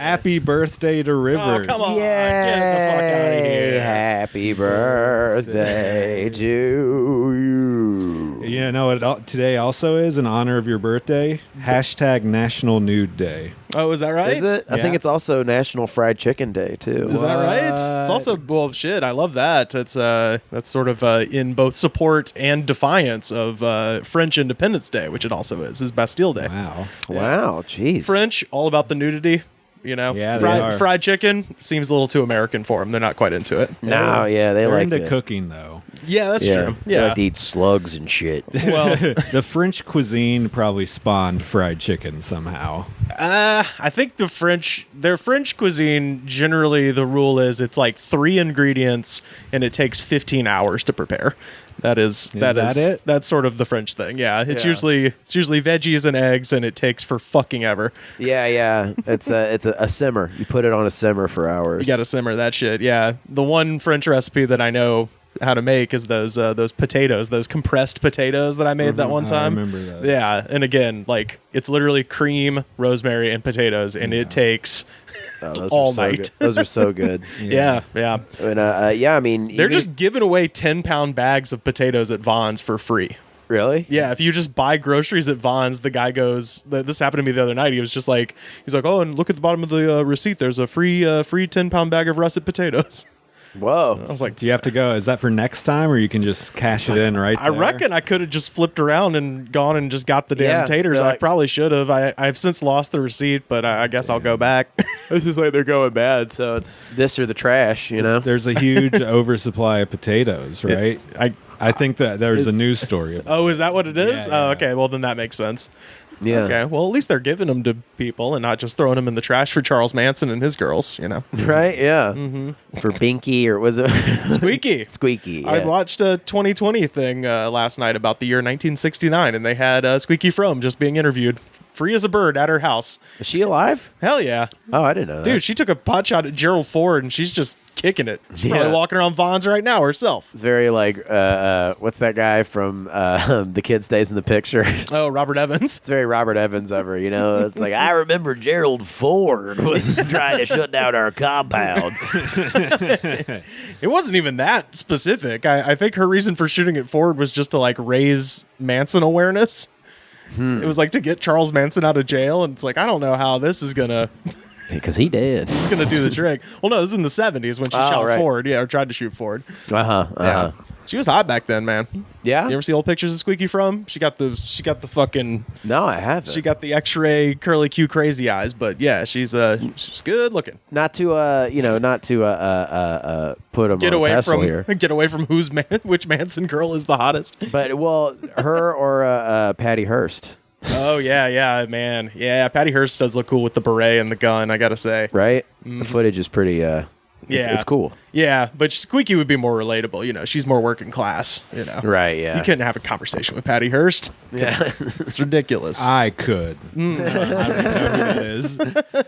Happy birthday to Rivers. Oh, come on. Get the fuck out of here. Happy birthday to you. You know what today also is in honor of your birthday? Hashtag National Nude Day. Oh, is that right? Is it? I Yeah. think it's also National Fried Chicken Day, too. Is that right? It's also, well, shit, I love that. It's that's sort of in both support and defiance of French Independence Day, which it also is Bastille Day. Wow. Wow, jeez. French, all about the nudity. You know, Yeah, they are. fried chicken seems a little too American for them. They're not quite into it. No, yeah, They're like into it. cooking, though. Yeah, that's true. They Yeah. like to eat slugs and shit. Well, The French cuisine probably spawned fried chicken somehow. I think their French cuisine, generally the rule is it's like 3 ingredients and it takes 15 hours to prepare. That is it? That's sort of the French thing. Yeah, it's Yeah. usually veggies and eggs, and it takes for fucking ever. Yeah. It's a simmer. You put it on a simmer for hours. You got to simmer that shit. Yeah, the one French recipe that I know how to make is those potatoes, those compressed potatoes that I made that one time. I remember those. Yeah, and again, like it's literally cream, rosemary, and potatoes, and it takes Oh, those all were so night. good. Those are so good. Yeah. And, I mean, They're even- just giving away 10-pound bags of potatoes at Vaughn's for free. really. Yeah, if you just buy groceries at Vaughn's, the guy goes. This happened to me the other night. He was just like, he's like, oh, and look at the bottom of the receipt. There's a free 10-pound bag of russet potatoes. Whoa. I was like, Do you have to go? Is that for next time, or you can just cash it in right I there? reckon I could have just flipped around and gone and just got the damn Yeah, taters. they're I like- probably should have. I've since lost the receipt, but I guess I'll go back. It's just like they're going bad, so it's this or the trash, you know? There's a huge oversupply of potatoes, right? I think that there's a news story about Oh, is that what it is? Yeah, yeah. Oh, okay. Well, then that makes sense. Yeah. Okay. Well, at least they're giving them to people and not just throwing them in the trash for Charles Manson and his girls, you know. Right? Yeah. Mm-hmm. For Binky, or was it? Squeaky. Squeaky. I yeah. watched a 2020 thing last night about the year 1969, and they had Squeaky Frome just being interviewed, free as a bird, at her house. Is she alive? Hell yeah. Oh, I didn't know that. Dude, she took a pot shot at Gerald Ford, and she's just kicking it. She's Yeah. probably walking around Vaughn's right now herself. It's very like, what's that guy from The Kid Stays in the Picture? Oh, Robert Evans. It's very Robert Evans over, you know? It's like, I remember Gerald Ford was trying to shut down our compound. It wasn't even that specific. I think her reason for shooting at Ford was just to like raise Manson awareness. It was like to get Charles Manson out of jail, and it's like, I don't know how this is gonna Because he did. it's gonna do the trick. Well, no, this is in the 70s when she shot right. Ford, or tried to shoot Ford. Uh-huh. Yeah, she was hot back then, man. Yeah? You ever see old pictures of Squeaky Frome? She got the fucking No, I haven't. she got the X-ray curly Q crazy eyes, but yeah, she's good looking. Not to put him Get on a away pedestal from here. get away from which Manson girl is the hottest. But, well, her or Patty Hearst, Oh yeah, man. Yeah, Patty Hearst does look cool with the beret and the gun, I gotta say. right? The footage is pretty, Yeah. it's cool. Yeah, but Squeaky would be more relatable, you know. She's more working class, you know. Right, yeah. You couldn't have a conversation with Patty Hearst. Yeah. It's ridiculous. I could. I don't know who it is.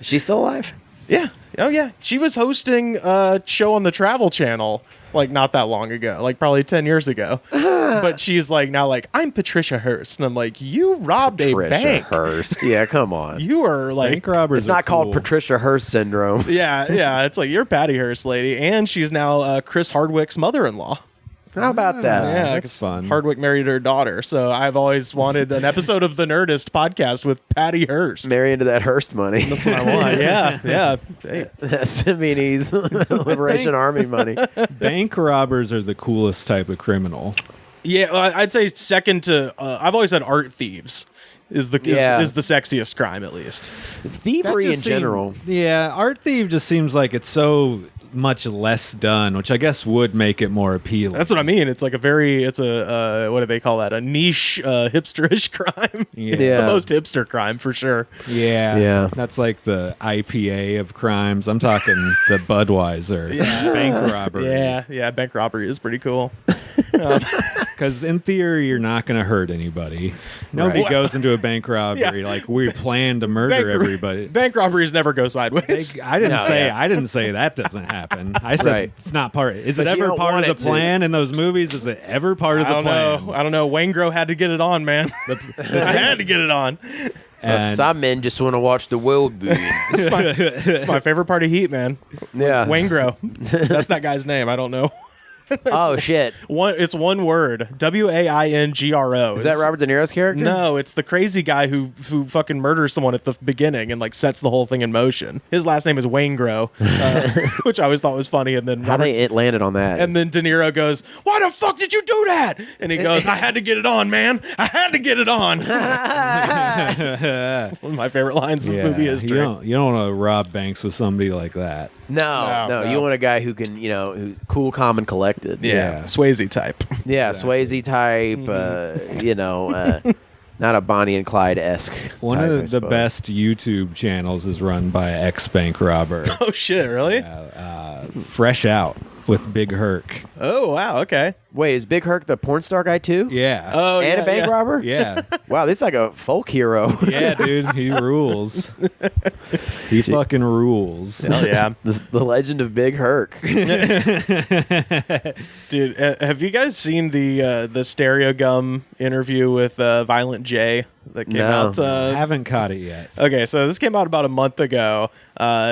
She's still alive? Yeah. Oh, yeah. She was hosting a show on the Travel Channel, like, not that long ago, like, probably 10 years ago. But she's, like, now, like, I'm Patricia Hearst. And I'm like, you robbed a Patricia bank. Hearst. Yeah, come on. You are, like... Bank robbers It's not are called cool. Patricia Hearst syndrome. Yeah. It's like, you're Patty Hearst, lady. And she's now Chris Hardwick's mother-in-law. How about that? Yeah, that's 'cause fun. Hardwick married her daughter. So I've always wanted an episode of The Nerdist podcast with Patty Hearst. Marry into that Hearst money. That's what I want. Yeah. Hey. That Simeonese Liberation Army money. Bank robbers are the coolest type of criminal. Yeah, well, I'd say second to. I've always said art thieves is the sexiest crime, at least. Thievery That in just general. Yeah, art thief just seems like it's so much less done, which I guess would make it more appealing. That's what I mean. It's like it's a what do they call that? A niche hipsterish crime. Yeah. It's the most hipster crime for sure. Yeah. That's like the IPA of crimes. I'm talking the Budweiser bank robbery. Yeah. Bank robbery is pretty cool. Because in theory, you're not going to hurt anybody. Nobody Right. goes into a bank robbery like we plan to murder everybody. Bank robberies never go sideways. I didn't No, say yeah. I didn't say that doesn't happen. I said Right. it's not part. Is But it you ever don't part want of it the to. plan in those movies? Is it ever part of I the don't plan? know. I don't know. Wayne Grow had to get it on, man. I had to get it on. And Some men just want to watch the world burn. It's my favorite part of Heat, man. Yeah. Waingro. That's that guy's name. I don't know. Oh shit! It's one word. Waingro. Is that Robert De Niro's character? No, it's the crazy guy who fucking murders someone at the beginning and like sets the whole thing in motion. His last name is Waingro, which I always thought was funny. And then How it landed on that? and then De Niro goes, "Why the fuck did you do that?" And he goes, "I had to get it on, man. I had to get it on." It's one of my favorite lines of movie history. You don't want to rob banks with somebody like that. No. You want a guy who can, who's cool, calm, and collected. Yeah, Swayze type. Yeah, Swayze type. Not a Bonnie and Clyde-esque. One type, of the best YouTube channels is run by ex-bank robber. Oh shit, really? Fresh Out with Big Herc. Oh wow, okay. Wait, is Big Herc the porn star guy too? Yeah. Oh, And a bank robber? Yeah. Wow, this is like a folk hero. Yeah, dude. He rules. He fucking rules. Hell yeah. The legend of Big Herc. Dude, have you guys seen the Stereo Gum interview with Violent J that came out? Haven't caught it yet. Okay, so this came out about a month ago.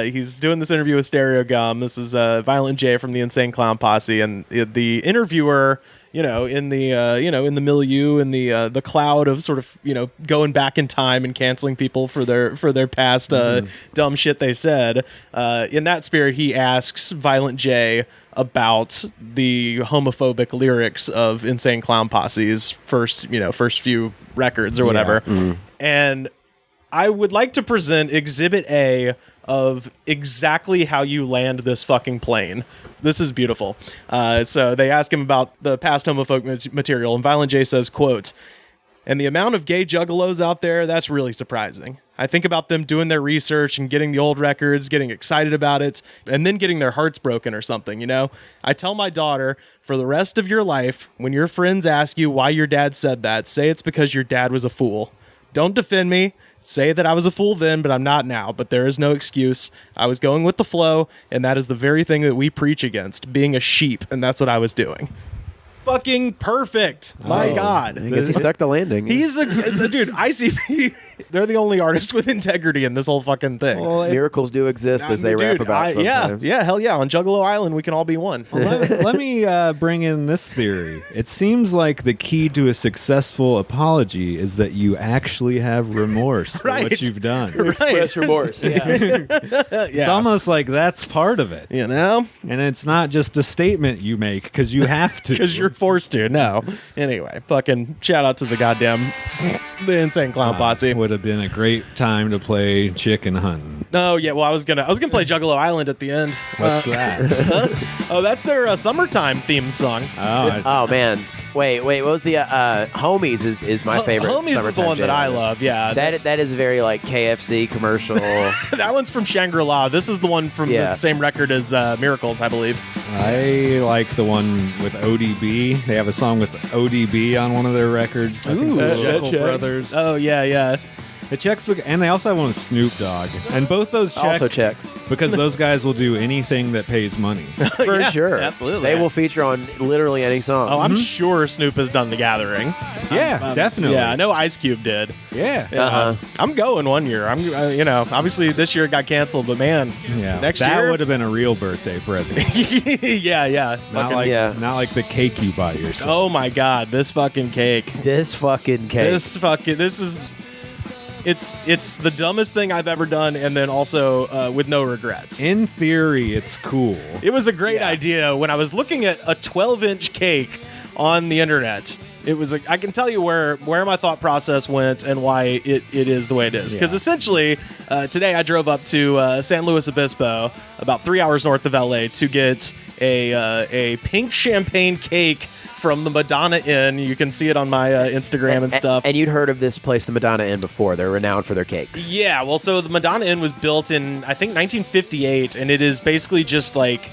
He's doing this interview with Stereo Gum. This is Violent J from the Insane Clown Posse, and the interviewer, in the milieu, in the cloud of sort of going back in time and canceling people for their past dumb shit they said. In that spirit, he asks Violent J about the homophobic lyrics of Insane Clown Posse's first few records or whatever. Yeah. And I would like to present Exhibit A of exactly how you land this fucking plane. This is beautiful. So they ask him about the past homophobic material, and Violent J says, quote, "And the amount of gay juggalos out there, that's really surprising. I think about them doing their research and getting the old records, getting excited about it, and then getting their hearts broken or something, I tell my daughter, for the rest of your life, when your friends ask you why your dad said that, say it's because your dad was a fool. Don't defend me. Say that I was a fool then, but I'm not now. But there is no excuse. I was going with the flow, and that is the very thing that we preach against, being a sheep, and that's what I was doing." Fucking perfect. My God. I guess he stuck the landing. He's dude, ICP, they're the only artists with integrity in this whole fucking thing. Well, Miracles do exist, as they rap about sometimes. Yeah, hell yeah. On Juggalo Island, we can all be one. let me bring in this theory. It seems like the key to a successful apology is that you actually have remorse for what you've done. Express remorse. Yeah. It's almost like that's part of it. And it's not just a statement you make because you have to. Because you're forced to. No. Anyway, fucking shout out to the goddamn the Insane Clown Posse. Would have been a great time to play chicken hunting. Oh yeah, well I was gonna play Juggalo Island at the end. What's that? Oh, that's their summertime theme song. Oh man. Wait, what was the Homies is my favorite. Homies is the one that I love, yeah. That is very like KFC commercial. That one's from Shangri-La. This is the one from the same record as Miracles, I believe. I like the one with ODB. They have a song with ODB on one of their records. I think the Jekyll Brothers. Oh, yeah. It checks, and they also have one with Snoop Dogg. And both those check also checks. Because those guys will do anything that pays money. For sure. Absolutely. They will feature on literally any song. Oh, I'm sure Snoop has done The Gathering. Yeah, definitely. Yeah, I know Ice Cube did. Yeah. I'm going one year. I'm, obviously this year it got canceled, but man, next year. That would have been a real birthday present. Yeah. Not like the cake you buy yourself. Oh my God, this fucking cake. It's the dumbest thing I've ever done, and then also with no regrets. In theory, it's cool. It was a great idea when I was looking at a 12-inch cake on the internet. I can tell you where my thought process went and why it is the way it is. Because essentially, today I drove up to San Luis Obispo, about 3 hours north of LA, to get a pink champagne cake from the Madonna Inn. You can see it on my Instagram and stuff. And you'd heard of this place, the Madonna Inn, before. They're renowned for their cakes. Yeah, well, so the Madonna Inn was built in, I think, 1958, and it is basically just like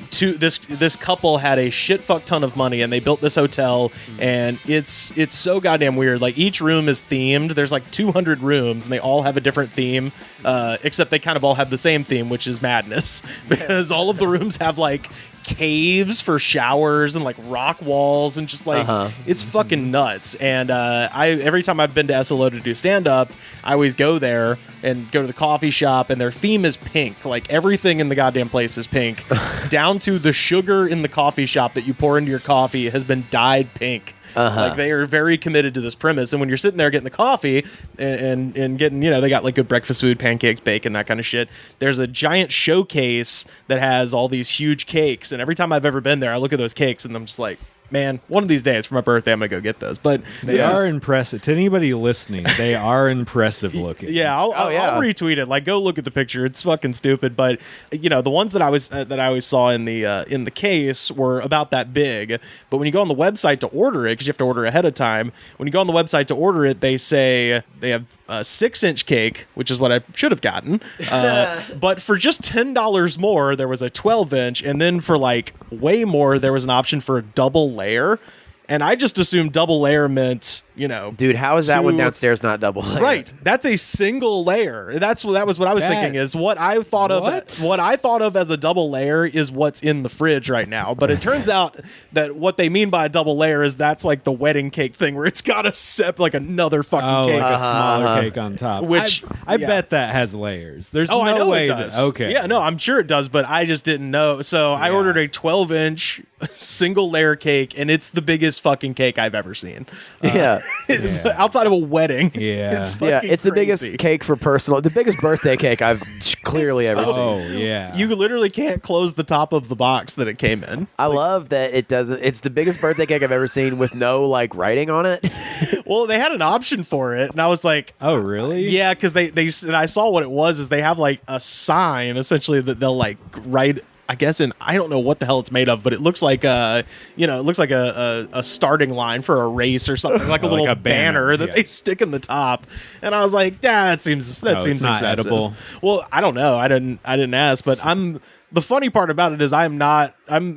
this couple had a shit fuck ton of money, and they built this hotel, and it's so goddamn weird. Like, each room is themed. There's like 200 rooms, and they all have a different theme, except they kind of all have the same theme, which is madness, because all of the rooms have like caves for showers and like rock walls and just like it's fucking nuts. And every time I've been to SLO to do stand up, I always go there and go to the coffee shop, and their theme is pink. Like everything in the goddamn place is pink, down to the sugar in the coffee shop that you pour into your coffee has been dyed pink. Like they are very committed to this premise. And when you're sitting there getting the coffee and getting, they got like good breakfast food, pancakes, bacon, that kind of shit. There's a giant showcase that has all these huge cakes. And every time I've ever been there, I look at those cakes and I'm just like, man, one of these days for my birthday, I'm going to go get those. But they are impressive. To anybody listening, they are impressive looking. Yeah, I'll retweet it. Like, go look at the picture. It's fucking stupid. But, the ones that I always saw in the case were about that big. But when you go on the website to order it, because you have to order ahead of time, when you go on the website to order it, they say they have a 6-inch cake, which is what I should have gotten. But for just $10 more, there was a 12-inch. And then for like way more, there was an option for a double layer. And I just assumed double layer meant, Dude, how is that one downstairs not double layer? Right. That was what I was thinking is what I thought of. What I thought of as a double layer is what's in the fridge right now. But it turns out that what they mean by a double layer is that's like the wedding cake thing where it's got like another fucking cake. Like a smaller cake on top. Which I bet that has layers. There's no I know way it does. Okay. Yeah, no, I'm sure it does, but I just didn't know. So I ordered a 12-inch single layer cake, and it's the biggest fucking cake I've ever seen. Outside of a wedding. Yeah. It's the biggest cake for the biggest birthday cake I've clearly ever seen. Oh, yeah. You literally can't close the top of the box that it came in. I love that it doesn't. It's the biggest birthday cake I've ever seen with no like writing on it. Well, they had an option for it, and I was like, oh, really? Yeah, because they and I saw what it was is they have like a sign essentially that they'll like write. I guess I don't know what the hell it's made of, but it looks like a starting line for a race or something, like a little banner that they stick in the top. And I was like, that seems excessive. Not edible. Well, I don't know. I didn't ask, but the funny part about it is I'm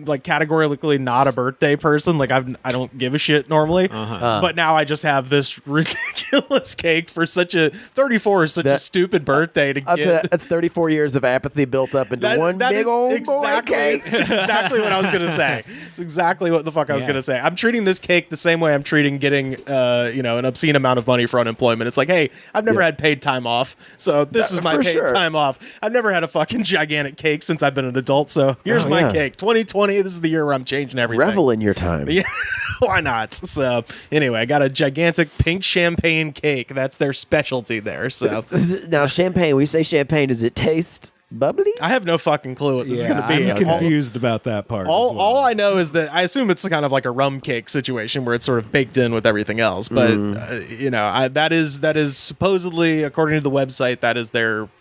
like categorically not a birthday person. Like I don't give a shit normally. But now I just have this ridiculous cake for 34 is such a stupid birthday to get. That's 34 years of apathy built up into one big old boy cake. It's exactly what I was going to say. It's exactly what the fuck I was going to say. I'm treating this cake the same way I'm treating getting an obscene amount of money for unemployment. It's like, hey, I've never had paid time off. So this is my paid time off. I've never had a fucking gigantic cake since I've been an adult, so here's my cake. 2020, this is the year where I'm changing everything. Revel in your time. Yeah, why not? So anyway, I got a gigantic pink champagne cake. That's their specialty there. So now champagne, when you say champagne, does it taste bubbly? I have no fucking clue what this is going to be. I'm confused about that part. All I know is that I assume it's kind of like a rum cake situation where it's sort of baked in with everything else. But that is supposedly, according to the website,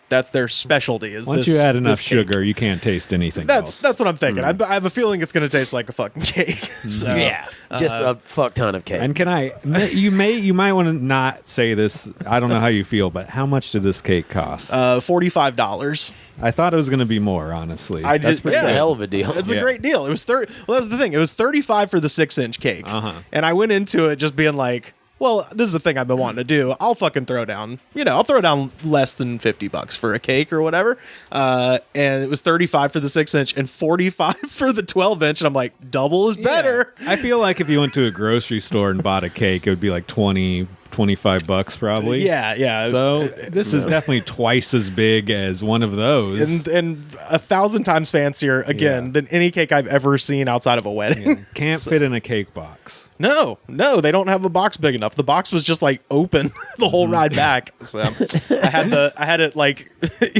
that's their specialty. Once you add enough sugar, you can't taste anything else. That's what I'm thinking. I have a feeling it's going to taste like a fucking cake. So, just a fuck ton of cake. And you might want to not say this. I don't know how you feel, but how much did this cake cost? $45. I thought it was going to be more, honestly. That's a hell of a deal. It's a great deal. It was Well, that was the thing. It was $35 for the 6-inch cake, and I went into it just being like, well, this is the thing I've been wanting to do. I'll fucking throw down, I'll throw down less than $50 for a cake or whatever. And it was $35 for the 6-inch and $45 for the 12-inch. And I'm like, double is better. I feel like if you went to a grocery store and bought a cake, it would be like $25 probably. Yeah. So this is definitely twice as big as one of those. And 1,000 times fancier, again, than any cake I've ever seen outside of a wedding. Yeah. Can't fit in a cake box. No, they don't have a box big enough. The box was just like open the whole ride back. So I had it like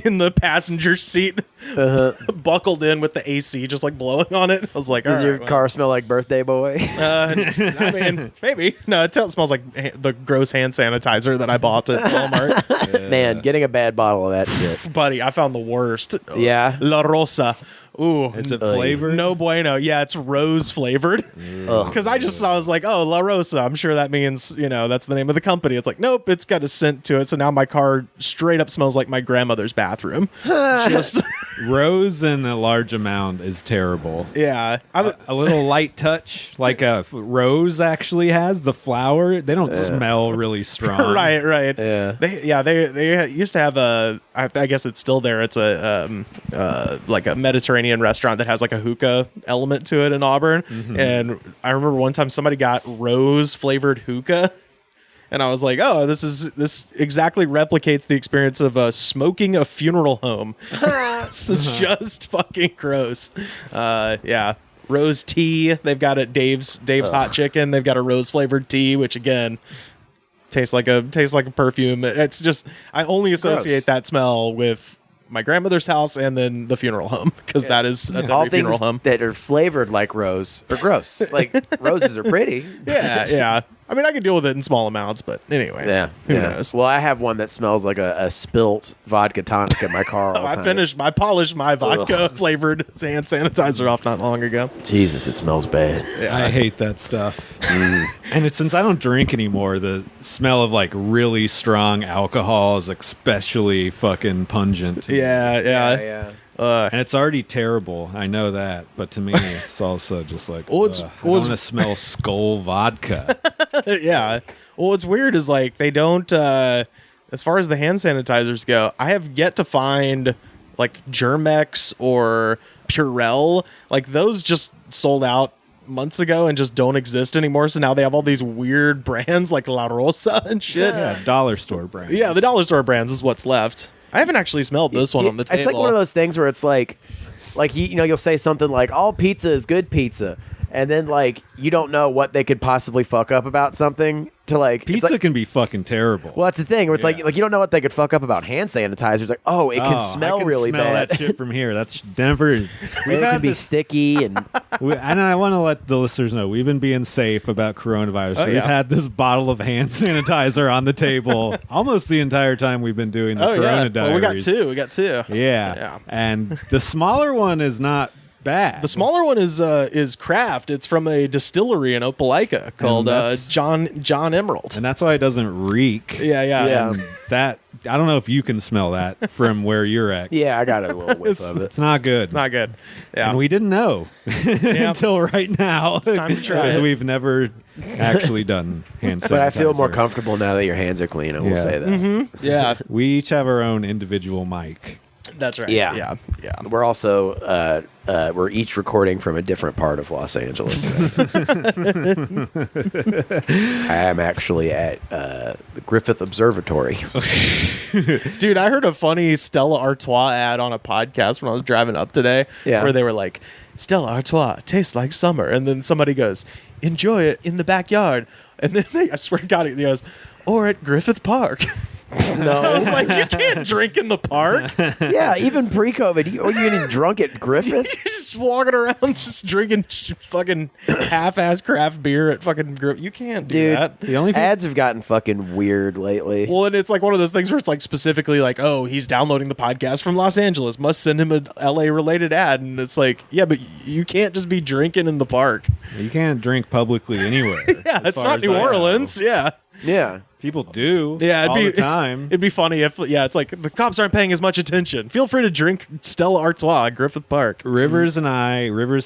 in the passenger seat, buckled in with the AC just like blowing on it. I was like, does your car smell like birthday boy? I mean, maybe. No, it smells like the gross hand sanitizer that I bought at Walmart. Man, getting a bad bottle of that shit. Buddy, I found the worst. Yeah. La Rosa. Ooh, is it flavored? No bueno. Yeah, it's rose flavored. Because I was like, oh, La Rosa. I'm sure that means, that's the name of the company. It's like, nope, it's got a scent to it. So now my car straight up smells like my grandmother's bathroom. Just Rose in a large amount is terrible. Yeah. A little light touch, like a rose actually has the flower. They don't smell really strong. Right. Yeah. They used to have I guess it's still there. It's a like a Mediterranean restaurant that has like a hookah element to it in Auburn. And I remember one time somebody got rose flavored hookah. And I was like, oh, this exactly replicates the experience of smoking a funeral home. This is just fucking gross. Yeah. Rose tea. They've got at Dave's Hot Chicken. They've got a rose flavored tea, which again tastes like a perfume. It's just, I only associate that smell with my grandmother's house and then the funeral home, because that's All every funeral things home. that are flavored like rose are gross. Like roses are pretty. Yeah. I mean, I can deal with it in small amounts, but anyway. Yeah. Who knows? Well, I have one that smells like a spilt vodka tonic in my car all the time. I polished my vodka flavored hand sanitizer off not long ago. Jesus, it smells bad. Yeah. I hate that stuff. And since I don't drink anymore, the smell of like really strong alcohol is especially fucking pungent. Yeah. And it's already terrible. I know that. But to me, it's also just like, I want to smell Skull vodka. Yeah. Well, what's weird is like they don't, as far as the hand sanitizers go, I have yet to find like Germex or Purell. Like those just sold out months ago and just don't exist anymore. So now they have all these weird brands like La Rosa and shit. Yeah, dollar store brands. Yeah, the dollar store brands is what's left. I haven't actually smelled this one on the table. It's like one of those things where it's like you'll say something like, all pizza is good pizza. And then, like, you don't know what they could possibly fuck up about something to, like... Pizza can be fucking terrible. Well, that's the thing. Where it's like you don't know what they could fuck up about hand sanitizers. Like, it can smell I can really smell bad. that shit from here. That's Denver. It can be sticky and... And I want to let the listeners know, we've been being safe about coronavirus. We've had this bottle of hand sanitizer on the table almost the entire time we've been doing the Corona Diaries. Well, we got two. Yeah. And the smaller one is not bad. The smaller one is craft. It's from a distillery in Opelika called John Emerald. And that's why it doesn't reek. Yeah. And that, I don't know if you can smell that from where you're at. Yeah, I got a little whiff of it. It's not good. Not good. Yeah. And we didn't know until right now. It's time to try because it. we've never actually done hand sanitizer. But I feel more comfortable now that your hands are clean. I will say that. Mm-hmm. Yeah. We each have our own individual mic. That's right. Yeah. We're also we're each recording from a different part of Los Angeles. I am actually at the Griffith Observatory. Dude, I heard a funny Stella Artois ad on a podcast when I was driving up today, where they were like, Stella Artois tastes like summer, and then somebody goes, enjoy it in the backyard, and then I swear to God, he goes, or at Griffith Park. No, I was like, you can't drink in the park. Yeah, even pre-COVID, you getting drunk at Griffith? You're just walking around, just drinking fucking half-ass craft beer at fucking Griffith. You can't do that. The only Ads have gotten fucking weird lately. Well, and it's like one of those things where it's like specifically like, oh, he's downloading the podcast from Los Angeles. Must send him a LA-related ad. And it's like, yeah, but you can't just be drinking in the park. You can't drink publicly anywhere. Yeah, it's not New Orleans. Yeah. Yeah. People do. Yeah, all the time. It'd be funny if, it's like the cops aren't paying as much attention. Feel free to drink Stella Artois at Griffith Park. Rivers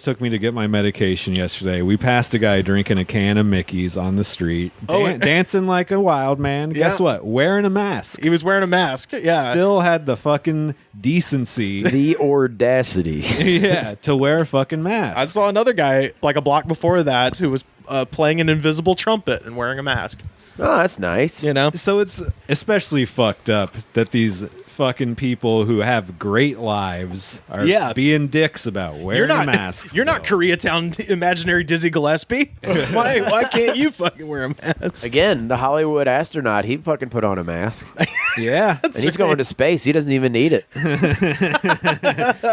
took me to get my medication yesterday. We passed a guy drinking a can of Mickey's on the street, dancing like a wild man. Yeah. Guess what? Wearing a mask. He was wearing a mask. Yeah. Still had the fucking decency. The audacity. Yeah, to wear a fucking mask. I saw another guy like a block before that who was playing an invisible trumpet and wearing a mask. Oh, that's nice. You know? So it's especially fucked up that these fucking people who have great lives are being dicks about wearing masks. You're not Koreatown imaginary Dizzy Gillespie. Why can't you fucking wear a mask? Again, the Hollywood astronaut, he fucking put on a mask. Yeah. And he's going to space. He doesn't even need it.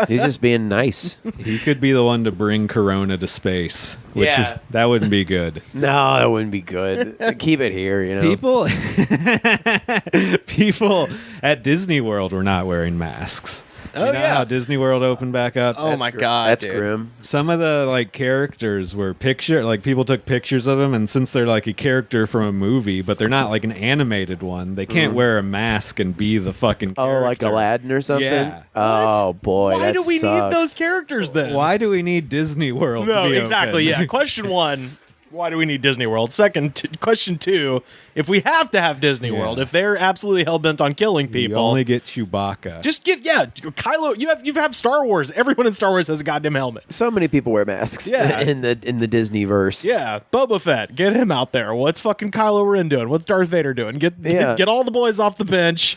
He's just being nice. He could be the one to bring Corona to space. Which that wouldn't be good. No, that wouldn't be good. Keep it here, you know. People at Disney World were not wearing masks. Oh, You know yeah. how Disney World opened back up. Oh, my God. That's dude. grim. Some of the like characters were people took pictures of them, and since they're like a character from a movie, but they're not like an animated one, they can't wear a mask and be the fucking character. Oh, like Aladdin or something? Yeah. Oh, boy. Why that do we need sucks. those characters then? Why do we need Disney World? No, to be exactly. open? Yeah. Question 1. Why do we need Disney World? Question 2, if we have to have Disney World, if they're absolutely hell-bent on killing people, You only get Chewbacca. just give, Kylo, you have Star Wars. Everyone in Star Wars has a goddamn helmet. So many people wear masks Yeah. in the Disney verse. Yeah, Boba Fett, get him out there. What's fucking Kylo Ren doing? What's Darth Vader doing? Get all the boys off the bench.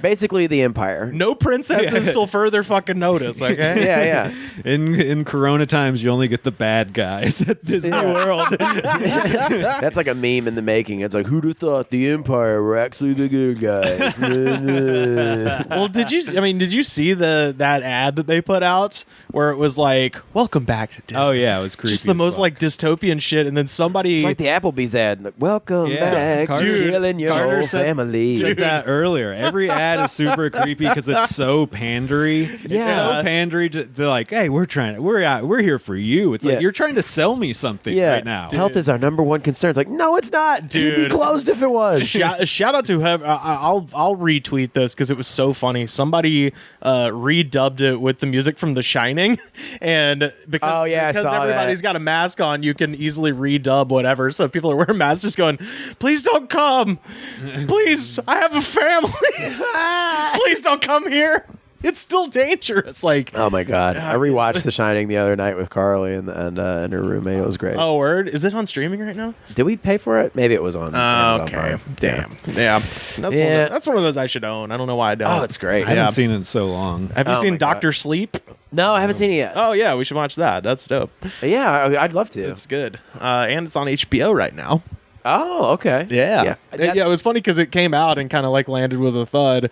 Basically the Empire. No princesses till further fucking notice, okay? Yeah. In Corona times, you only get the bad guys at Disney World. That's like a meme in the making. It's like, who'd have thought the Empire were actually the good guys? Well, did you see that ad that they put out where it was like, welcome back to Disney? Oh yeah, it was creepy. Just the as most fuck. like dystopian shit, and then somebody It's like the Applebee's ad. Like, welcome Yeah. back Carter- to killing your Carter whole said- family. said that earlier. Every ad is super creepy because it's so pandery. It's Yeah. so pandery to like, hey, we're here for you. It's Yeah. like you're trying to sell me something right now. Health is our number one concern. It's like, no, it's not. It'd be Dude. closed if it was. shout out to him. I'll retweet this because it was so funny. Somebody redubbed it with the music from The Shining, and because I saw everybody's that. got a mask on, you can easily redub whatever. So people are wearing masks, just going, "Please don't come, please. I have a family. Please don't come here. It's still dangerous." Like, Oh my god! I rewatched The Shining the other night with Carly and her roommate. It was great. oh word, is it on streaming right now? Did we pay for it? Maybe it was on. Amazon Prime. damn, yeah. That's one of those I should own. I don't know why I don't. Oh, it's great. I haven't seen it in so long. Have you Oh seen my God. Doctor Sleep? No, I haven't seen it yet. Oh yeah, we should watch that. That's dope. Yeah, I'd love to. It's good, and it's on HBO right now. Oh, okay. Yeah. That- It was funny because it came out and kind of like landed with a thud.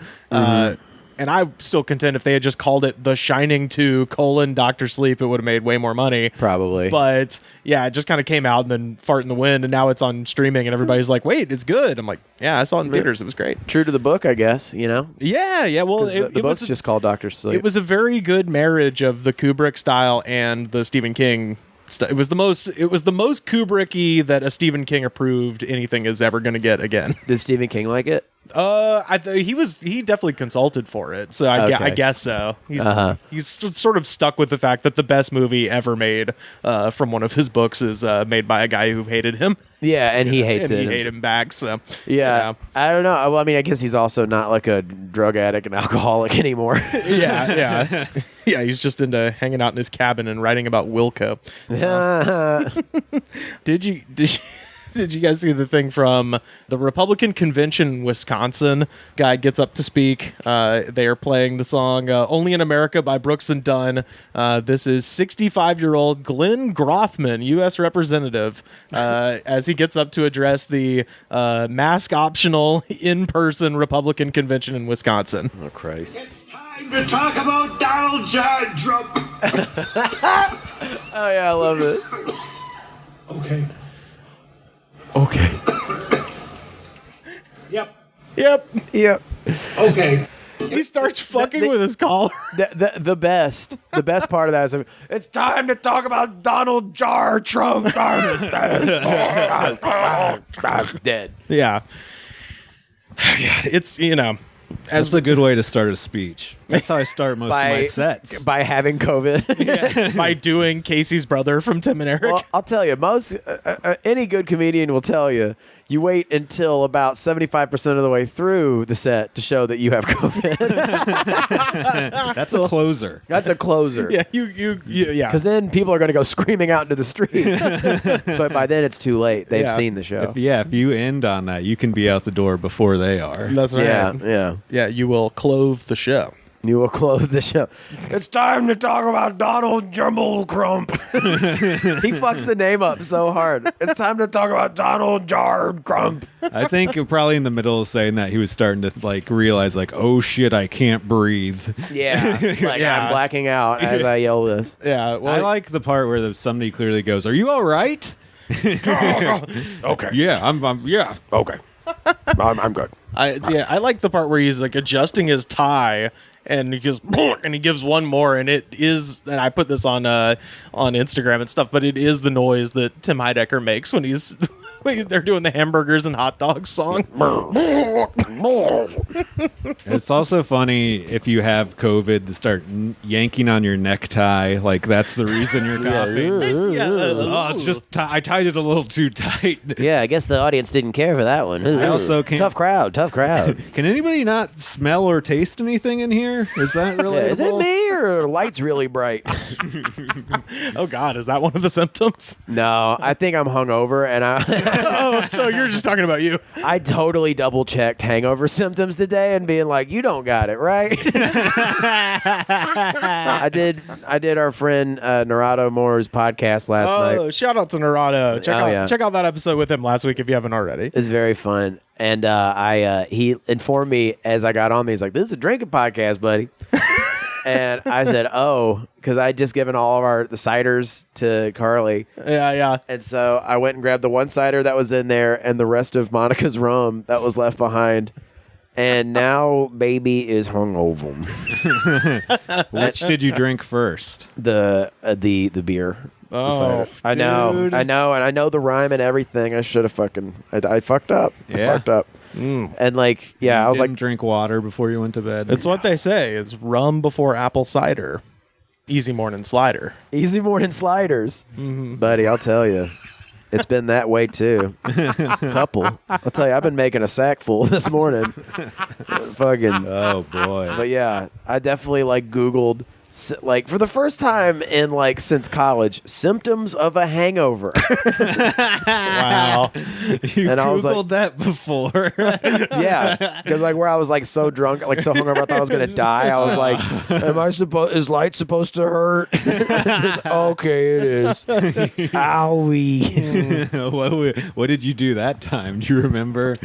And I still contend if they had just called it The Shining 2: Dr. Sleep, it would have made way more money. Probably. But yeah, it just kind of came out and then fart in the wind, and now it's on streaming, and everybody's like, "Wait, it's good." I'm like, "Yeah, I saw it in theaters. It was great." True to the book, I guess. You know, Yeah. Well, 'Cause it the book's was just called Doctor Sleep. it was a very good marriage of the Kubrick style and the Stephen King. It was the most Kubrick-y that a Stephen King approved anything is ever going to get again. Did Stephen King like it? He definitely consulted for it, so I Okay. guess so. He's sort of stuck with the fact that the best movie ever made from one of his books is made by a guy who hated him, Yeah, and he hates and it. he hated him back. So Yeah. I don't know. Well, I mean, I guess he's also not like a drug addict and alcoholic anymore. yeah. He's just into hanging out in his cabin and writing about Wilco. Did you guys see the thing from the Republican convention in Wisconsin? Guy gets up to speak. They are playing the song "Only in America" by Brooks and Dunn. This is 65-year-old Glenn Grothman, U.S. representative, as he gets up to address the mask-optional in-person Republican convention in Wisconsin. Oh, Christ. It's time to talk about Donald John Trump. Oh, yeah, I love it. Okay. Okay. Yep. Yep. Okay. He starts fucking with his collar. The best part of that is it's time to talk about Donald Jar Trump. Dead. Yeah. It's, That's a good way to start a speech. That's how I start most of my sets. By having COVID. by doing Casey's brother from Tim and Eric. Well, I'll tell you, most any good comedian will tell you, you wait until about 75% of the way through the set to show that you have COVID. That's a closer. That's a closer. yeah, yeah. Because then people are going to go screaming out into the street. But by then it's too late. They've Yeah. seen the show. If you end on that, you can be out the door before they are. That's right. Yeah. Yeah, you will clove the show. You will close the show. It's time to talk about Donald Jumble Crump. He fucks the name up so hard. It's time to talk about Donald Jar Crump. I think probably in the middle of saying that, he was starting to realize oh shit, I can't breathe. Yeah. Like Yeah. I'm blacking out as I yell this. Yeah, well, I like the part where somebody clearly goes, "Are you all right?" Okay. Yeah, I'm yeah. Okay. I'm good. I like the part where he's adjusting his tie, and he goes, and he gives one more, and it is, and I put this on Instagram and stuff, but it is the noise that Tim Heidecker makes when he's they're doing the hamburgers and hot dogs song. It's also funny if you have COVID to start yanking on your necktie. Like that's the reason you're coughing. Oh, it's just I tied it a little too tight. Yeah, I guess the audience didn't care for that one. I also can't. Tough crowd. Can anybody not smell or taste anything in here? Is that really? Is it me or the light's really bright? Oh God, is that one of the symptoms? No, I think I'm hungover, and Oh, so you're just talking about you. I totally double checked hangover symptoms today and being like, you don't got it, right? I did our friend Narado Moore's podcast last night. Shout out to Narado. Check out that episode with him last week if you haven't already. It's very fun. And he informed me as I got on, he's like, this is a drinking podcast, buddy. And I said, oh, because I had just given all of the ciders to Carly. Yeah. And so I went and grabbed the one cider that was in there and the rest of Monica's rum that was left behind. And now baby is hungover. Which did you drink first? The beer. Oh, I know, and I know the rhyme and everything. I should have I fucked up. Yeah. I fucked up. And like, yeah, I was like, drink water before you went to bed. it's what they say. It's rum before apple cider. Easy morning slider. easy morning sliders, buddy. I'll tell you, it's been that way too. Couple. I'll tell you, I've been making a sack full this morning. It's fucking. Oh boy. But yeah, I definitely like Googled. Like for the first time in like since college, symptoms of a hangover. Wow. You And I was like- Googled that before. Yeah, because like where I was like so drunk, like so hungover, I thought I was gonna die. I was like, Is light supposed to hurt? Okay, it is. Owie. What did you do that time? Do you remember?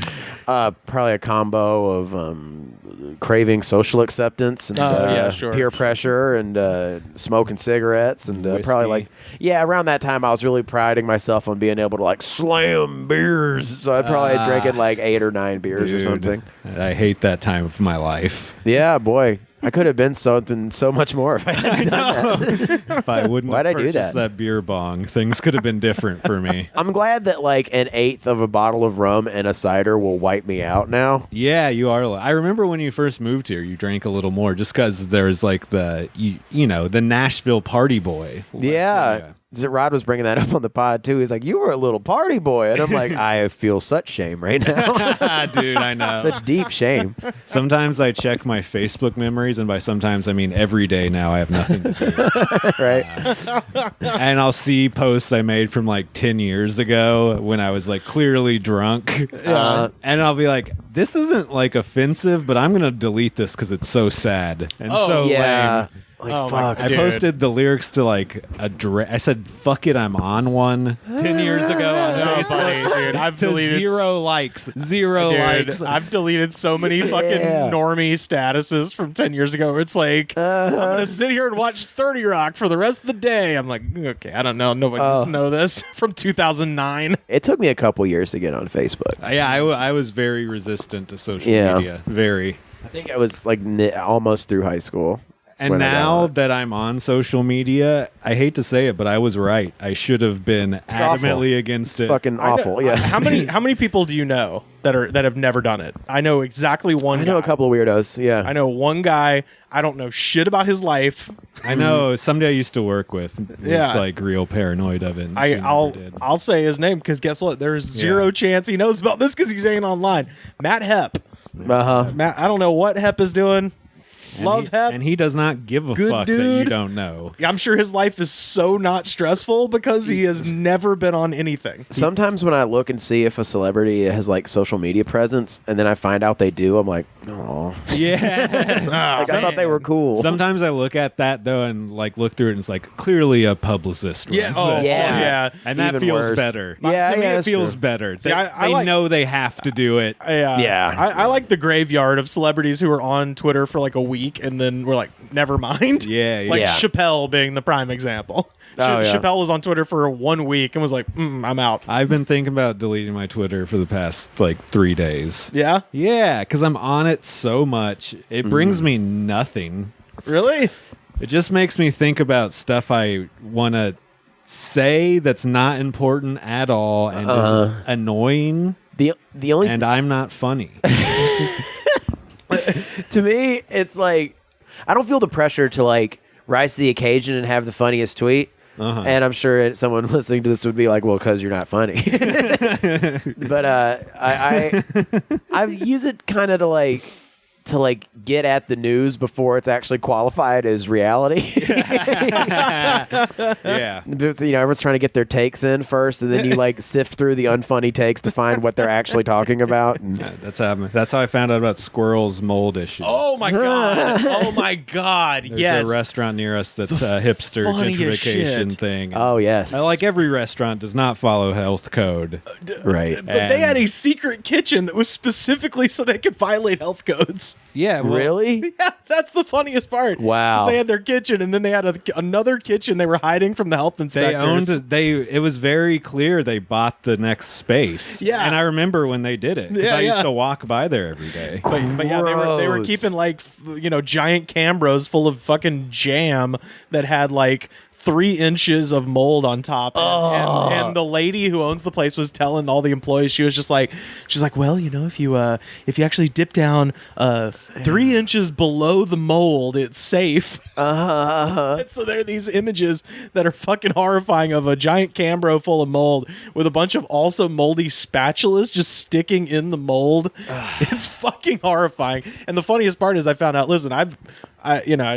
Probably a combo of craving social acceptance and yeah, sure. peer pressure and smoking cigarettes and probably like around that time I was really priding myself on being able to like slam beers, so I'd probably drinking like 8 or 9 beers or something. I hate that time of my life. Yeah, boy, I could have been something so much more if I hadn't done that. If I wouldn't Why'd have I do purchased that beer bong, things could have been different for me. I'm glad that like an eighth of a bottle of rum and a cider will wipe me out now. Yeah, you are. I remember when you first moved here, you drank a little more just because there's like the, the Nashville party boy. Yeah. Rod was bringing that up on the pod too. He's like, you were a little party boy. And I'm like, I feel such shame right now. Dude, I know. Such deep shame. Sometimes I check my Facebook memories, and by sometimes I mean every day now. I have nothing to do. Right. And I'll see posts I made from like 10 years ago when I was like clearly drunk. And I'll be like, this isn't like offensive, but I'm going to delete this because it's so sad and so lame. Like, Oh, fuck. my I Dude. posted the lyrics to like I said, fuck it, I'm on one 10 years ago on Oh, Facebook. buddy, dude, I've To deleted zero likes. Zero Dude, likes. I've deleted so many fucking Yeah. normie statuses from 10 years ago where it's like, I'm going to sit here and watch 30 Rock for the rest of the day. I'm like, okay, I don't know. Nobody needs to know this. From 2009. It took me a couple years to get on Facebook. Yeah, I was very resistant to social Yeah. media. Very. I think I was like almost through high school. And when I got now on it. that I'm on social media, I hate to say it, but I was right. I should have been adamantly against it. Fucking awful. Yeah. How many people do you know that have never done it? I know exactly one I know guy. a couple of weirdos. Yeah. I know one guy. I don't know shit about his life. I know somebody I used to work with was Yeah. like real paranoid of it. and she never did. I'll say his name because guess what? There's zero chance he knows about this because he's saying online. Matt Hepp. Matt, I don't know what Hepp is doing. Love Hepp. And he does not give a Good fuck that you dude. don't know. I'm sure his life is so not stressful because he has never been on anything. Sometimes when I look and see if a celebrity has like social media presence and then I find out they do, I'm like, oh. Yeah. Like, I thought they were cool. Sometimes I look at that though and like look through it and it's like clearly a publicist. Yeah. runs Oh, this. yeah. And that Even feels worse. better. Yeah, to me yeah, it that's feels true. better. See, I they like- know they have to do it. Yeah. I like the graveyard of celebrities who are on Twitter for like a week and then we're like, never mind. Yeah, yeah. Like Yeah. Chappelle being the prime example. Oh, yeah. Chappelle was on Twitter for 1 week and was like, I'm out. I've been thinking about deleting my Twitter for the past like 3 days. Yeah? Yeah, because I'm on it it so much. It brings me nothing. Really? It just makes me think about stuff I want to say that's not important at all and is annoying. The only And I'm not funny. to me, it's like I don't feel the pressure to like rise to the occasion and have the funniest tweet. And I'm sure someone listening to this would be like, "Well, because you're not funny." But I use it kind of to get at the news before it's actually qualified as reality. Yeah. Everyone's trying to get their takes in first, and then you like sift through the unfunny takes to find what they're actually talking about. And That's how I found out about squirrels' mold issue. Oh my god! Oh my god! There's Yes. a restaurant near us that's a hipster funniest gentrification shit. thing. oh yes, Like every restaurant does not follow health code. right. But they had a secret kitchen that was specifically so they could violate health codes. Yeah, Really? Yeah, that's the funniest part. Wow. 'Cause they had their kitchen, and then they had another kitchen they were hiding from the health inspectors. It was very clear they bought the next space. Yeah. And I remember when they did it. 'Cause I used to walk by there every day. But yeah, they were Gross. keeping like giant Cambros full of fucking jam that had like 3 inches of mold on top. And the lady who owns the place was telling all the employees, she's like, well, if you actually dip down 3 inches below the mold, it's safe. And so there are these images that are fucking horrifying of a giant Cambro full of mold with a bunch of also moldy spatulas just sticking in the mold. It's fucking horrifying. And the funniest part is I found out, listen, I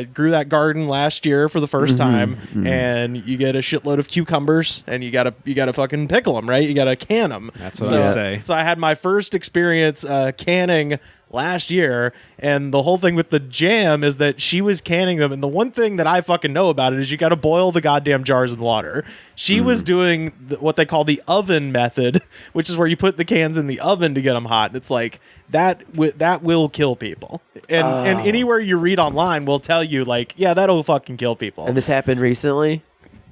grew that garden last year for the first time, and you get a shitload of cucumbers, and you gotta fucking pickle them, right? You gotta can them. That's what I say. So I had my first experience canning last year, and the whole thing with the jam is that she was canning them, and the one thing that I fucking know about it is you got to boil the goddamn jars in water. She was doing what they call the oven method, which is where you put the cans in the oven to get them hot. And it's like that will kill people, and anywhere you read online will tell you like, yeah, that'll fucking kill people. And this happened recently.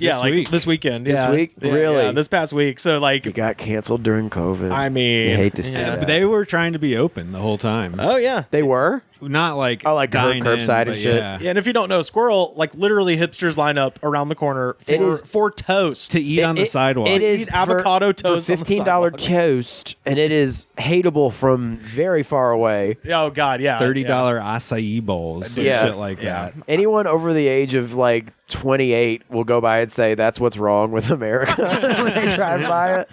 Yeah, like week. this weekend. This yeah. week? Yeah, Really? yeah, this past week. So like, It got canceled during COVID. I mean, You hate to see yeah. that. But they were trying to be open the whole time. Oh yeah. They were? Not like like dine curbside in, and but shit? Yeah. Yeah, and if you don't know, Squirrel, like literally hipsters line up around the corner for toast. To eat on the sidewalk. It is Eat avocado toast for on the $15 sidewalk. toast, and it is hateable from very far away. Oh god, yeah. $30 yeah. acai bowls and Yeah. shit like Yeah. that. Anyone over the age of like 28 will go by and say that's what's wrong with America when they drive by it.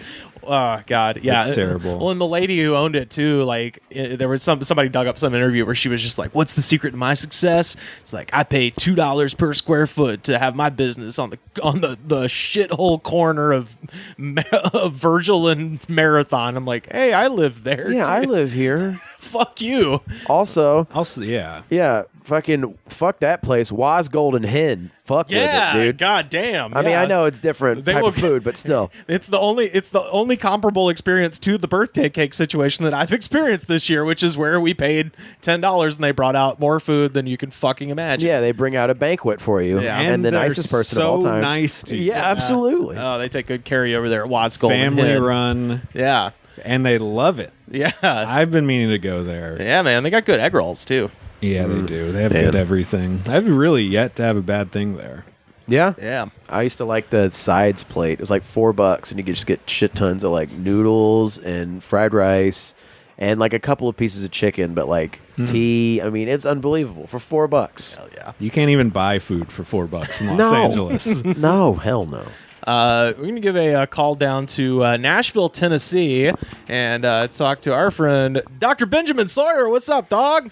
Oh god, yeah, It's terrible. Well, and the lady who owned it too, like there was somebody dug up some interview where she was just like, "What's the secret to my success?" It's like I pay $2 per square foot to have my business on the shithole corner of Virgil and Marathon. I'm like, hey, I live there. Yeah, I dude. live here. Fuck you. Also, Yeah. fuck that place. Waz Golden Hen. Fuck Yeah, with it, dude. god damn. I mean, yeah. I know it's different They type will- of food, but still. It's the only comparable experience to the birthday cake situation that I've experienced this year, which is where we paid $10 and they brought out more food than you can fucking imagine. Yeah, they bring out a banquet for you. Yeah. And the they're nicest person so of all time. nice to you. Yeah, absolutely. Oh, they take good care of you over there at Watts Golden Family Hen. run, Yeah. and they love it. Yeah. I've been meaning to go there. Yeah, man. They got good egg rolls too. Yeah, they do. They have Damn. good everything. I've really yet to have a bad thing there. Yeah. Yeah. I used to like the sides plate. It was like $4, and you could just get shit tons of like noodles and fried rice and like a couple of pieces of chicken, but like tea. I mean, it's unbelievable for $4. Hell yeah. You can't even buy food for $4 in Los No. Angeles. No, hell no. We're going to give a call down to Nashville, Tennessee, and talk to our friend, Dr. Benjamin Sawyer. What's up, dog?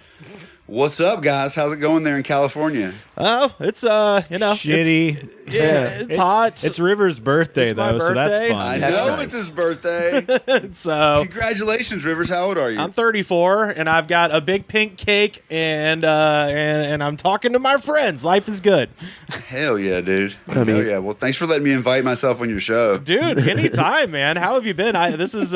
What's up, guys? How's it going there in California? Oh, it's, Shitty. It's hot. It's River's birthday, It's my though, so that's birthday. fun. I That's know nice. it's his birthday. So Congratulations, Rivers. How old are you? I'm 34, and I've got a big pink cake, and I'm talking to my friends. Life is good. Hell yeah, dude. mean- Hell yeah. Well, thanks for letting me invite myself on your show. Dude, anytime, man. How have you been? This is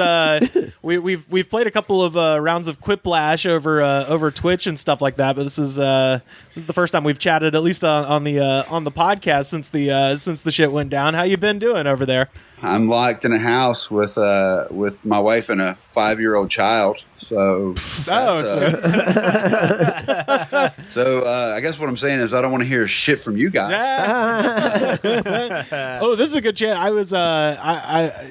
we've played a couple of rounds of Quiplash over Twitch and stuff like that, but this is the first time we've chatted, at least on the podcast since the shit went down. How you been doing over there? I'm locked in a house with my wife and a 5-year-old child. So, I guess what I'm saying is I don't want to hear shit from you guys. Oh, this is a good chance. I was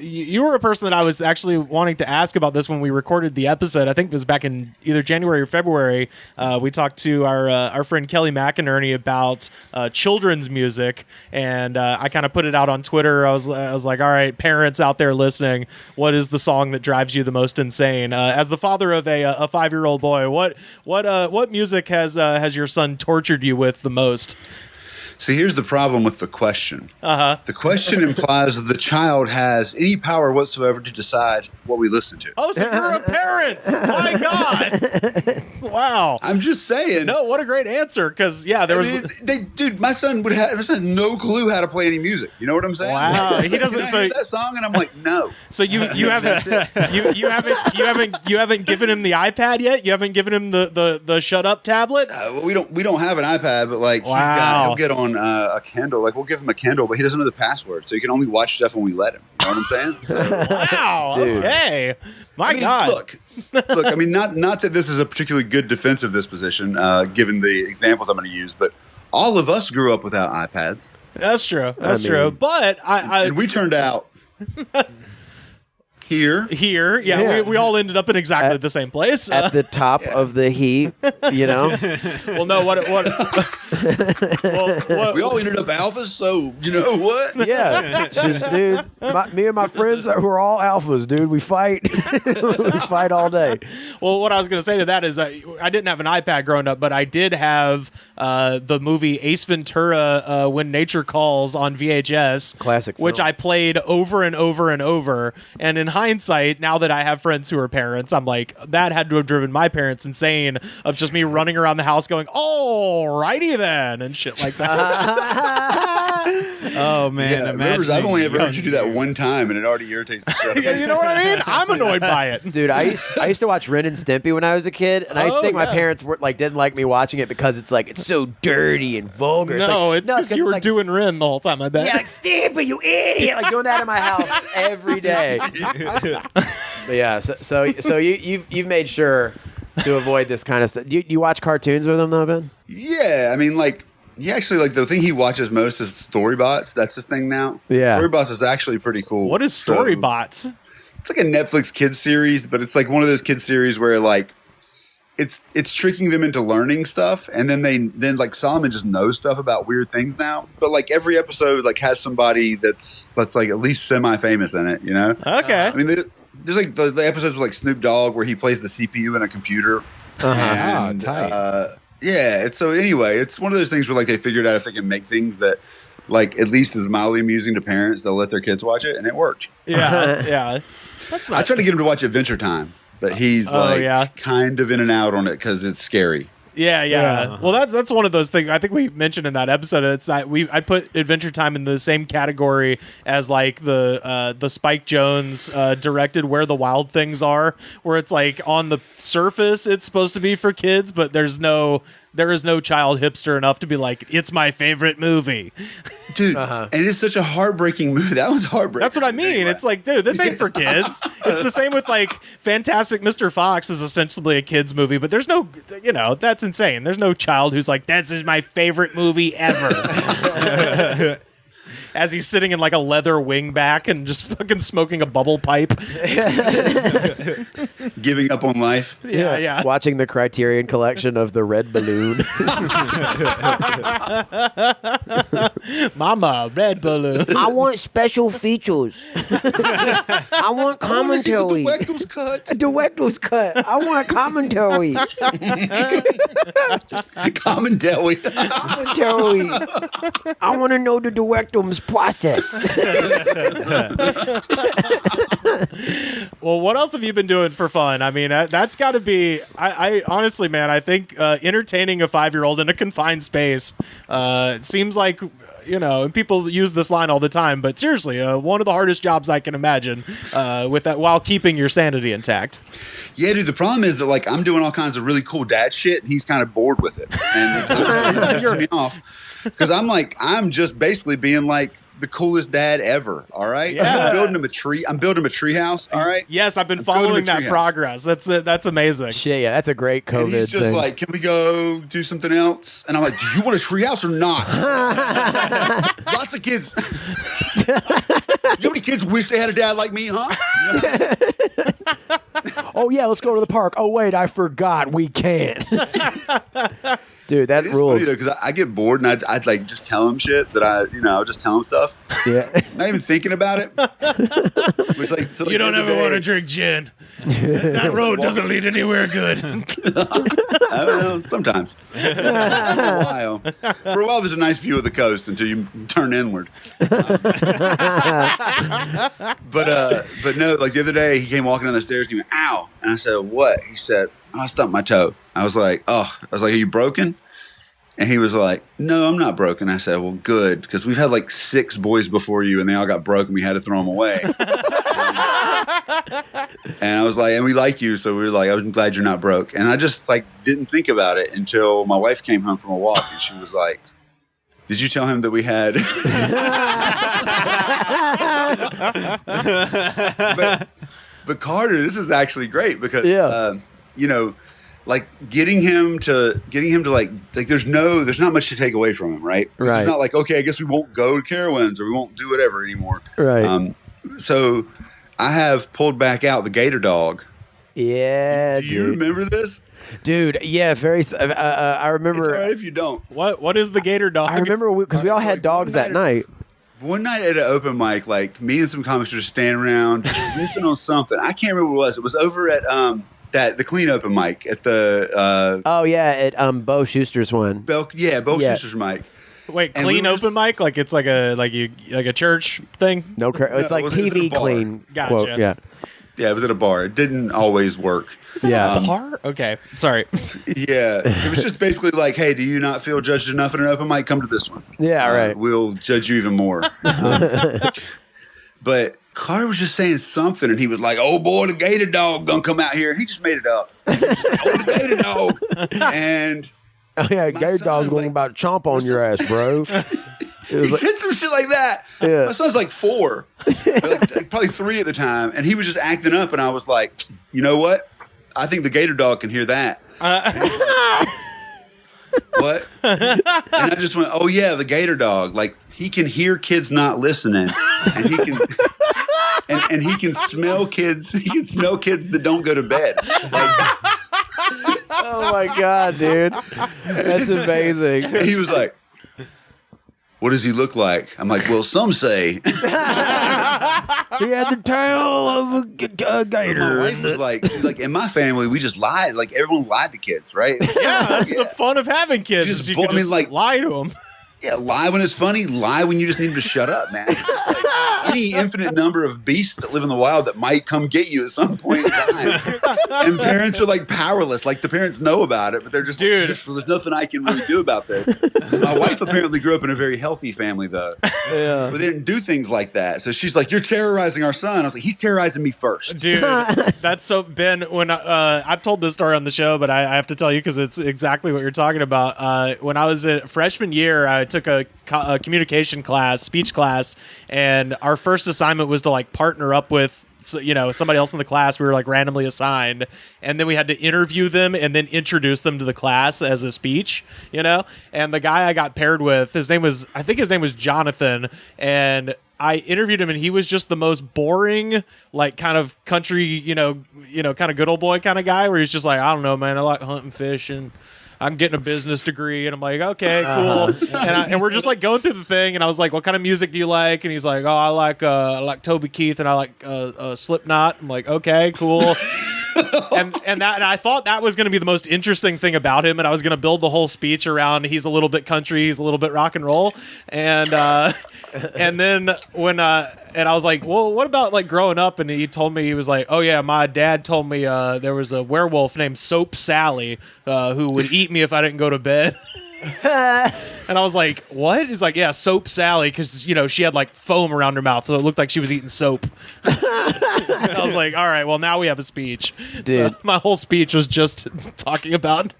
you were a person that I was actually wanting to ask about this when we recorded the episode. I think it was back in either January or February. We talked to our friend Kelly McInerney about children's music, and I kind of put it out on Twitter. I was like, all right, parents out there listening, what is the song that drives you the most insane? As the father of a 5-year-old boy, what music has your son tortured you with the most? See, here's the problem with the question. The question implies that the child has any power whatsoever to decide what we listen to. Oh, so you're a parent! My God! Wow. I'm just saying. No, what a great answer. Because there was. Dude, my son had no clue how to play any music. You know what I'm saying? Wow, he doesn't. Can I hear that song, and I'm like, no. So you haven't you haven't given him the iPad yet? You haven't given him the shut up tablet? Well, we don't have an iPad, but like he'll get on a Kindle. Like we'll give him a Kindle, but he doesn't know the password, so he can only watch stuff when we let him. You know what I'm saying? So, wow. Dude. Okay. God. Look. I mean, not that this is a particularly good defensive disposition, given the examples I'm going to use, but all of us grew up without iPads. That's true. That's true. But and we turned out here. Yeah. We all ended up in exactly the same place. At the top of the heap, you know? Well, no, what we all ended up alphas, so you know what? Yeah. Just, dude, me and my friends, we're all alphas, dude. We fight. We fight all day. Well, what I was going to say to that is I didn't have an iPad growing up, but I did have the movie Ace Ventura, When Nature Calls on VHS. Classic film. Which I played over and over and over. And in hindsight, now that I have friends who are parents, I'm like, that had to have driven my parents insane of just me running around the house going, alrighty then, and shit like that. Oh, man. Yeah, remember, I've only ever heard you do that one time, and it already irritates the shit out of me. You know what I mean? I'm annoyed by it. Dude, I used to watch Ren and Stimpy when I was a kid, and I used to think my parents didn't like me watching it because it's so dirty and vulgar. It's because you were doing Ren the whole time, I bet. Yeah, like, Stimpy, you idiot! Like doing that in my house every day. But yeah, so you've made sure to avoid this kind of stuff. Do you watch cartoons with him though, Ben? Yeah, I mean, like, he actually, like, the thing he watches most is Storybots. That's his thing now. Yeah. Storybots is actually pretty cool. What is Storybots? It's like a Netflix kids series, but it's like one of those kids series where, like, it's tricking them into learning stuff, and then like Solomon just knows stuff about weird things now. But like every episode like has somebody that's like at least semi-famous in it, you know? Okay. I mean, there's like the episodes with like Snoop Dogg where he plays the CPU in a computer. And, yeah. So anyway, it's one of those things where like they figured out if they can make things that like at least is mildly amusing to parents, they'll let their kids watch it, and it worked. Yeah. That's not. I tried to get him to watch Adventure Time, but he's kind of in and out on it because it's scary. Yeah. Well, that's one of those things I think we mentioned in that episode. It's that I put Adventure Time in the same category as like the Spike Jonze directed Where the Wild Things Are, where it's like on the surface it's supposed to be for kids, but there is no child hipster enough to be like, it's my favorite movie. Dude, and it's such a heartbreaking movie. That one's heartbreaking. That's what I mean. It's like, dude, this ain't for kids. It's the same with like Fantastic Mr. Fox is ostensibly a kid's movie, but there's no, that's insane. There's no child who's like, this is my favorite movie ever. As he's sitting in like a leather wingback and just fucking smoking a bubble pipe. Giving up on life. Yeah. Watching the Criterion Collection of The Red Balloon. Mama, Red Balloon. I want special features. I want commentary. The director's cut. Director's cut. I want commentary. Commentary. I want to know the director's process. Well, what else have you been doing for fun? I mean, that's got to be. I honestly, man, I think entertaining a 5-year-old in a confined space. It seems like. And people use this line all the time, but seriously, one of the hardest jobs I can imagine with that while keeping your sanity intact. Yeah, dude, the problem is that like I'm doing all kinds of really cool dad shit and he's kind of bored with it. And it pisses me off because I'm just basically being like the coolest dad ever. All right. Yeah. I'm building him a tree. I'm building him a tree house. All right. Yes, I've been building following a that treehouse. progress. That's amazing. Shit, yeah, that's a great COVID And he's just thing. like, can we go do something else? And I'm like, do you want a treehouse or not? Lots of kids. You know how many kids wish they had a dad like me, huh? Oh yeah, let's go to the park. Oh wait, I forgot we can't. Dude, that It's rules. funny though, because I get bored and I'd like just tell him shit that I'll just tell him stuff. Yeah. Not even thinking about it. Which, like, so, like, You don't the other ever want to day- drink gin. That road doesn't lead anywhere good. I don't know, sometimes. For a while. For a while, there's a nice view of the coast until you turn inward. But no, like the other day, he came walking down the stairs and he went, ow. And I said, what? He said, oh, I stumped my toe. I was like, are you broken? And he was like, no, I'm not broken. I said, well, good, because we've had like 6 boys before you and they all got broken. We had to throw them away. And I was like, and we like you. So we were like, I'm glad you're not broke. And I just like didn't think about it until my wife came home from a walk and she was like, did you tell him that we had? but Carter, this is actually great because, like getting him to like there's not much to take away from him, right? Right. It's not like, okay, I guess we won't go to Carowinds or we won't do whatever anymore. Right. So I have pulled back out the Gator Dog. Yeah, Do you remember this? dude. Yeah, very. I remember. It's all right if you don't. What is the Gator Dog? I remember because we all had like dogs one that night- night. One night at an open mic, like me and some comics were just standing around just riffing on something. I can't remember what it was. It was over at the clean open mic at the Oh yeah, at Bo Schuster's one. Bo Yeah. Schuster's mic. Wait, And clean we were open mic? Like it's like a church thing? No, it's like it was at a TV bar. clean. Gotcha. Quote. Yeah. Yeah, it was at a bar. It didn't always work. Is that Yeah. a bar? Okay, sorry. Yeah, it was just basically like, hey, do you not feel judged enough at an open mic? Come to this one. Yeah, right. We'll judge you even more. But Carter was just saying something, and he was like, "Oh boy, the Gator Dog gonna come out here," and he just made it up. Oh, the Gator Dog, and Oh yeah, My Gator son, Dog's going like- about to chomp on your ass, bro. It he was like, said some shit like that. Yeah. My son's like 4, like probably 3 at the time, and he was just acting up, and I was like, you know what? I think the Gator Dog can hear that. What? And I just went, oh yeah, the Gator Dog. Like he can hear kids not listening, and he can, and he can smell kids. He can smell kids that don't go to bed. Like, oh my god, dude, that's amazing. and he was like, "What does he look like?" I'm like, "Well, some say." He had the tail of a gator. My wife was like, in my family, we just lied. Like everyone lied to kids, right? Yeah, that's the fun of having kids. Just Is you bo- can I mean, just like- lie to them. Yeah, lie when it's funny, lie when you just need them to shut up, man. It's just like any infinite number of beasts that live in the wild that might come get you at some point in time. And parents are like powerless. Like the parents know about it, but they're just, Dude. there's nothing I can really do about this. My wife apparently grew up in a very healthy family, though. Yeah. But they didn't do things like that. So she's like, "You're terrorizing our son." I was like, "He's terrorizing me first." Dude, that's so Ben. When I've told this story on the show, but I have to tell you because it's exactly what you're talking about. When I was in freshman year, I took a communication class, speech class, and our first assignment was to like partner up with somebody else in the class. We were like randomly assigned, and then we had to interview them and then introduce them to the class as a speech. And the guy I got paired with, I think his name was Jonathan, and I interviewed him, and he was just the most boring, like kind of country, kind of good old boy kind of guy, where he's just like, I don't know, man, I like hunting, fishing. I'm getting a business degree, and I'm like, okay, cool. And we're just like going through the thing, and I was like, what kind of music do you like? And he's like, oh, I like Toby Keith, and I like Slipknot. I'm like, okay, cool. and I thought that was going to be the most interesting thing about him, and I was going to build the whole speech around he's a little bit country, he's a little bit rock and roll, and then when and I was like, well, what about like growing up? And he told me, he was like, oh yeah, my dad told me there was a werewolf named Soap Sally who would eat me if I didn't go to bed. And I was like, what? He's like, yeah, Soap Sally, because she had like foam around her mouth, so it looked like she was eating soap. I was like, all right, well, now we have a speech. Dude. So my whole speech was just talking about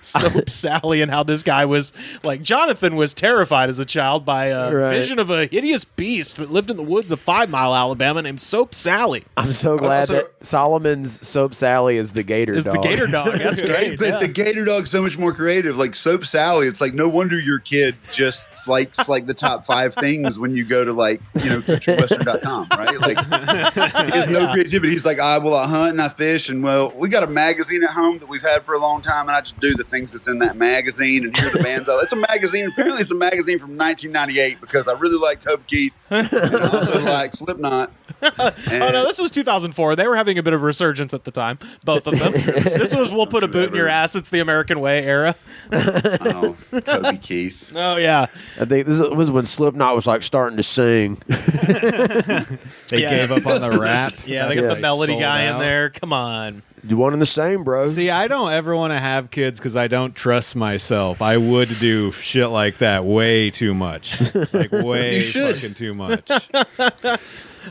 Soap Sally and how this guy was like, Jonathan was terrified as a child by a Right. vision of a hideous beast that lived in the woods of 5 Mile, Alabama, named Soap Sally. I'm so glad Also- that Solomon's Soap Sally is the gator Is dog. the gator dog. That's great. But yeah. the Gator Dog's so much more creative. Like Soap Sally, it's like no wonder your kid just likes like the top 5 things when you go to like, countrywestern.com, right? Like he has no creativity. He's like, I hunt and I fish, and well, we got a magazine at home that we've had for a long time, and I just do the things that's in that magazine, and here are the bands out. It's a magazine. Apparently it's a magazine from 1998 because I really like Toby Keith and I also like Slipknot. Oh no, this was 2004. They were having a bit of a resurgence at the time, both of them. This was "We'll put a boot in your ass. It's the American way" era. Oh, Toby Keith. Oh yeah, I think this was when Slipknot was like starting to sing. They gave up on the rap. yeah. They That's got what the melody sold guy in out. there. Come on. Do one and the same, bro. See, I don't ever want to have kids because I don't trust myself. I would do shit like that way too much, like way You should. fucking too much.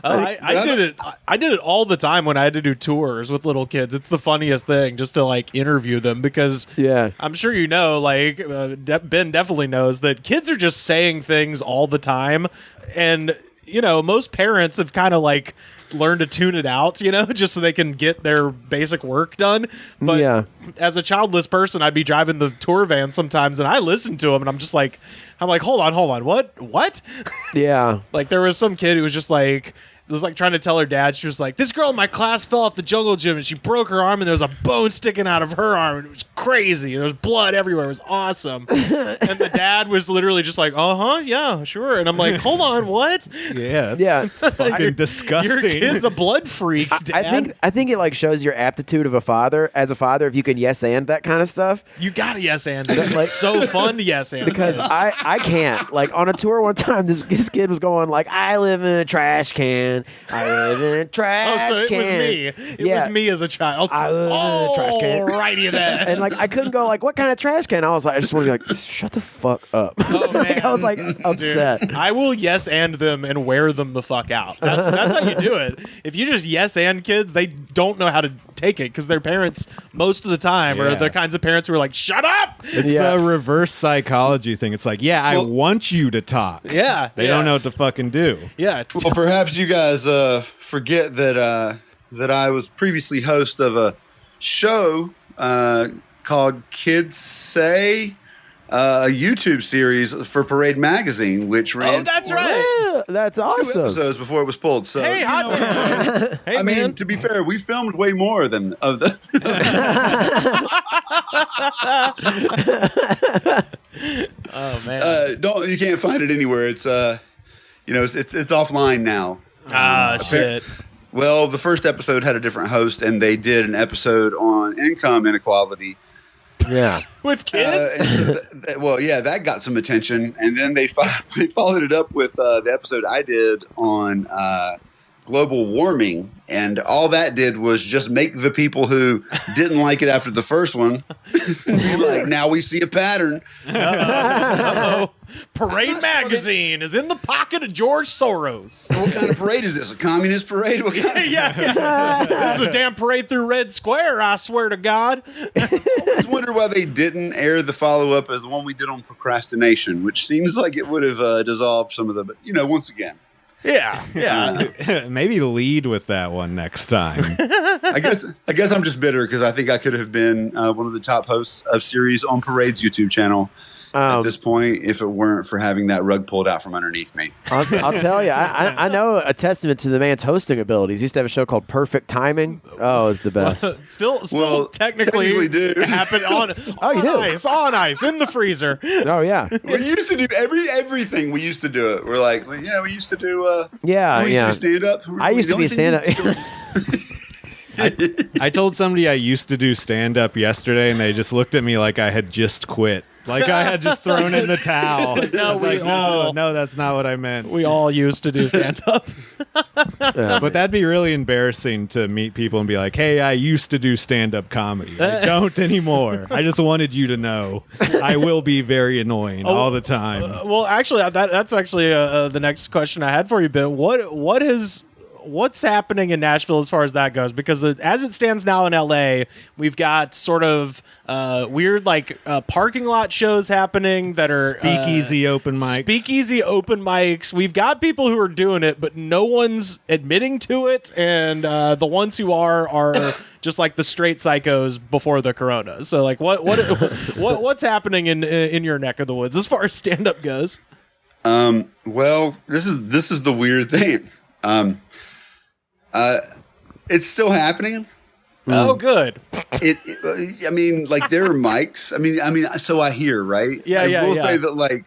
I did it. I did it all the time when I had to do tours with little kids. It's the funniest thing just to like interview them because Yeah. I'm sure you know, like Ben definitely knows that kids are just saying things all the time, and most parents have kind of like learned to tune it out, just so they can get their basic work done. But Yeah. as a childless person, I'd be driving the tour van sometimes, and I listen to them, and I'm like, hold on, what? Yeah. Like there was some kid who was just like, trying to tell her dad. She was like, this girl in my class fell off the jungle gym and she broke her arm and there was a bone sticking out of her arm and it was crazy. There was blood everywhere. It was awesome. And the dad was literally just like, yeah, sure. And I'm like, hold on, what? Yeah, Yeah. fucking disgusting. Your kid's a blood freak, Dad. I think it like shows your aptitude of a father as a father if you can yes and that kind of stuff. You gotta yes and it. Like- It's so fun to yes and Because this. I can't. Like on a tour one time, this kid was going like, I live in a trash can. I live in a trash Oh, so it can. was me. It was me as a child. I live in a trash can. Alrighty then. And like I couldn't go like, what kind of trash can? I was like, I just want to be like, shut the fuck up. Oh, man. I was like upset. Dude, I will yes and them and wear them the fuck out. That's how you do it. If you just yes and kids, they don't know how to take it because their parents most of the time are Yeah. the kinds of parents who are like, shut up. It's Yeah. the reverse psychology thing. It's like, I want you to talk. Yeah. They don't know what to fucking do. Yeah. Well, perhaps you guys forget that that I was previously host of a show called Kids Say, a YouTube series for Parade Magazine, which ran that's right. Yeah, that's 2 awesome. episodes before it was pulled. So, Hey, hot man. Hey, I mean, man. to be fair, we filmed way more than of the. Oh, man. You can't find it anywhere. It's it's offline now. Shit. Well, the first episode had a different host, and they did an episode on income inequality. Yeah. With kids? And so that got some attention, and then they followed it up with the episode I did on global warming, and all that did was just make the people who didn't like it after the first one be like, now we see a pattern. Uh-oh. Parade Magazine is in the pocket of George Soros. What kind of parade is this? A communist parade? What kind of- yeah. This is a damn parade through Red Square, I swear to God. I always wonder why they didn't air the follow-up as the one we did on procrastination, which seems like it would have dissolved some of the, but once again. Yeah. Maybe lead with that one next time. I guess I'm just bitter because I think I could have been one of the top hosts of series on Parade's YouTube channel at this point if it weren't for having that rug pulled out from underneath me. I'll tell you, I know a testament to the man's hosting abilities. He used to have a show called Perfect Timing. Oh, it's the best. Still Well, technically do. happen on you do? ice, in the freezer. Oh yeah, We used to do everything. We used to do it. We're like, we used to do. yeah, we yeah. used to do stand up. I used to be a stand-up. I told somebody I used to do stand up yesterday, and they just looked at me like I had just quit. Like I had just thrown in the towel. No, I was we like, all- no, that's not what I meant. We all used to do stand up. But that'd be really embarrassing to meet people and be like, hey, I used to do stand-up comedy. I don't anymore. I just wanted you to know. I will be very annoying all the time. Well, actually, that's actually the next question I had for you, Ben. What has what's happening in Nashville as far as that goes? Because as it stands now in LA, we've got sort of weird parking lot shows happening that are Speakeasy open mics. Speakeasy open mics. We've got people who are doing it, but no one's admitting to it, and the ones who are just like the straight psychos before the corona. So like what's happening in your neck of the woods as far as stand up goes? Well, this is the weird thing. It's still happening. Oh, good. I mean, like there are mics. I mean, so I hear, right? Yeah, I will say that, like,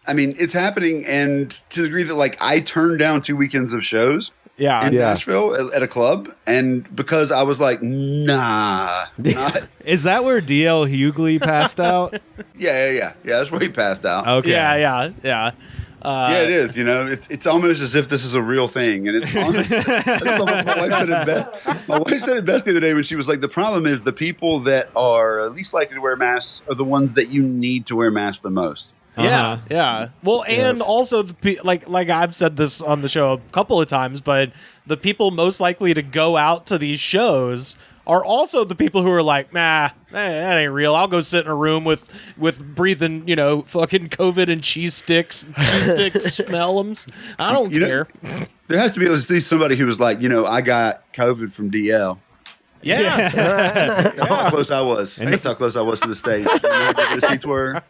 I mean, it's happening, and to the degree that, like, I turned down 2 weekends of shows. Yeah. In Nashville at a club, and because I was like, nah. Is that where DL Hughley passed out? Yeah. That's where he passed out. Okay. Yeah. Yeah, it is. You know, it's almost as if this is a real thing, and it's. My wife said it best the other day when she was like, "The problem is the people that are least likely to wear masks are the ones that you need to wear masks the most." Yeah. Well, and also like I've said this on the show a couple of times, but the people most likely to go out to these shows are also the people who are like, nah, that ain't real. I'll go sit in a room with breathing, fucking COVID and cheese stick smellums. I don't care. There has to be at least somebody who was like, I got COVID from DL. Yeah. That's how close I was. That's how close I was to the stage. You know how good those seats were?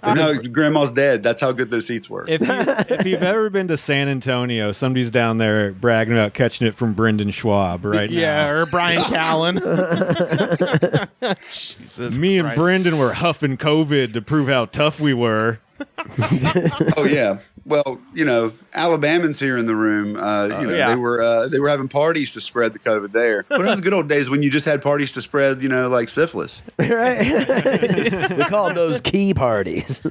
No, grandma's dead. That's how good those seats were. If you've ever been to San Antonio, somebody's down there bragging about catching it from Brendan Schwab right now. Yeah, or Brian Callen. Jesus Me Christ. and Brendan were huffing COVID to prove how tough we were. Oh yeah. Well, Alabamans here in the room. They were having parties to spread the COVID there. What are the good old days when you just had parties to spread, like syphilis? Right? We called those key parties.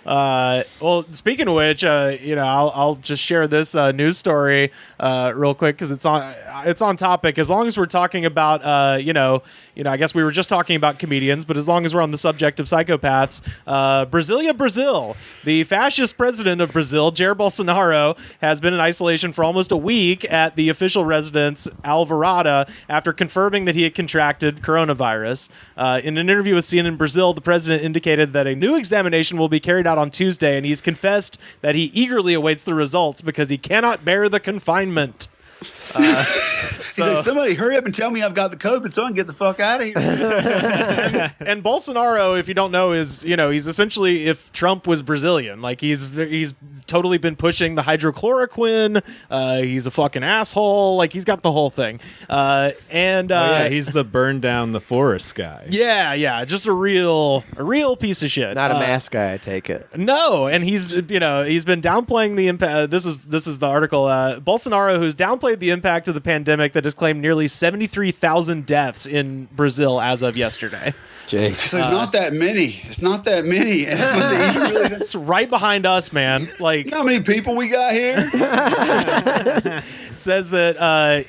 Well, speaking of which, I'll just share this news story real quick because it's on topic. As long as we're talking about, I guess we were just talking about comedians, but as long as we're on the subject of psychopaths, Brazil, the fascist president of Brazil, Jair Bolsonaro, has been in isolation for almost a week at the official residence Alvorada after confirming that he had contracted coronavirus. In an interview with CNN Brazil, the president indicated that a new examination will be carried out on Tuesday, and he's confessed that he eagerly awaits the results because he cannot bear the confinement. He's like, somebody hurry up and tell me I've got the COVID so I can get the fuck out of here. And Bolsonaro, if you don't know, is he's essentially if Trump was Brazilian. Like he's totally been pushing the hydrochloroquine. He's a fucking asshole. Like he's got the whole thing. He's the burn down the forest guy. Yeah, just a real piece of shit. Not a mask guy, I take it. No, and he's been downplaying the impact. This is the article. Bolsonaro, who's downplayed the impact of the pandemic that has claimed nearly 73,000 deaths in Brazil as of yesterday. Jeez. So it's not that many. It's not that many. And It's right behind us, man. Like, you know how many people we got here? It says that,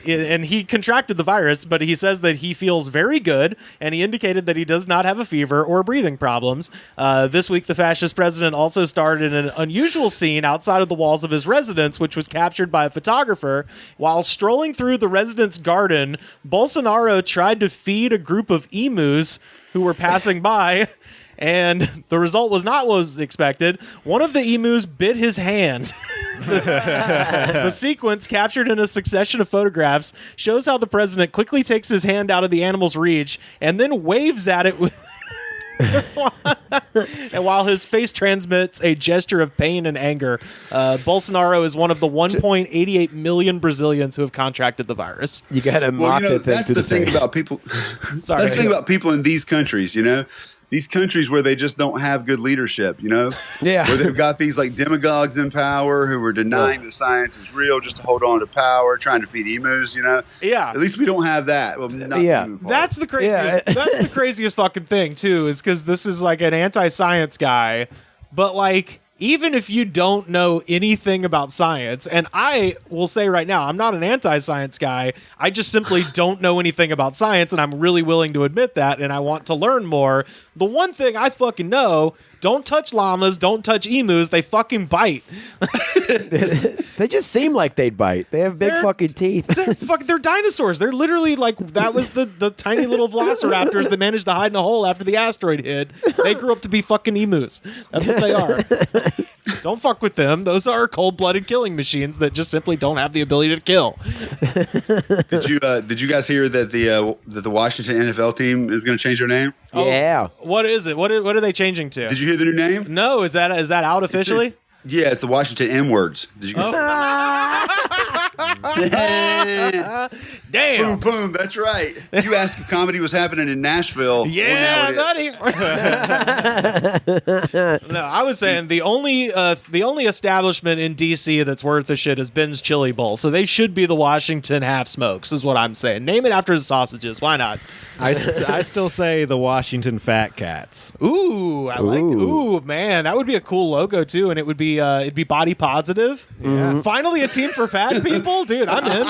and he contracted the virus, but he says that he feels very good, and he indicated that he does not have a fever or breathing problems. This week, the fascist president also starred in an unusual scene outside of the walls of his residence, which was captured by a photographer. While strolling through the residence garden, Bolsonaro tried to feed a group of emus who were passing by, and the result was not what was expected. One of the emus bit his hand. The sequence, captured in a succession of photographs, shows how the president quickly takes his hand out of the animal's reach and then waves at it with and while his face transmits a gesture of pain and anger. Bolsonaro is one of the 1.88 million Brazilians who have contracted the virus. You got to mock it. That's the thing about people. Sorry. That's the thing about people in these countries, these countries where they just don't have good leadership, Yeah. where they've got these like demagogues in power who are denying that science is real just to hold on to power, trying to feed emus, Yeah. At least we don't have that. Well, not Yeah. the emu part. That's the craziest. That's the craziest fucking thing too, is because this is like an anti-science guy, but like even if you don't know anything about science, and I will say right now, I'm not an anti-science guy. I just simply don't know anything about science, and I'm really willing to admit that, and I want to learn more. The one thing I fucking know don't touch llamas, don't touch emus. They fucking bite. They just seem like they'd bite. They have big fucking teeth. They're dinosaurs. They're literally like, that was the tiny little velociraptors that managed to hide in a hole after the asteroid hit. They grew up to be fucking emus. That's what they are. Don't fuck with them. Those are cold-blooded killing machines that just simply don't have the ability to kill. Did you guys hear that the Washington NFL team is going to change their name? Yeah. What is it? What are they changing to? Did you hear the new name? No, is that out officially? Yeah, it's the Washington M-words. Did you guys? Damn. Boom, boom. That's right. You asked if comedy was happening in Nashville. Yeah, buddy. No, I was saying the only establishment in DC that's worth a shit is Ben's Chili Bowl. So they should be the Washington Half Smokes, is what I'm saying. Name it after his sausages. Why not? I still say the Washington Fat Cats. Ooh, I like. Ooh, man, that would be a cool logo too, and it'd be body positive. Yeah. Finally, a team for fat people, dude. I'm in.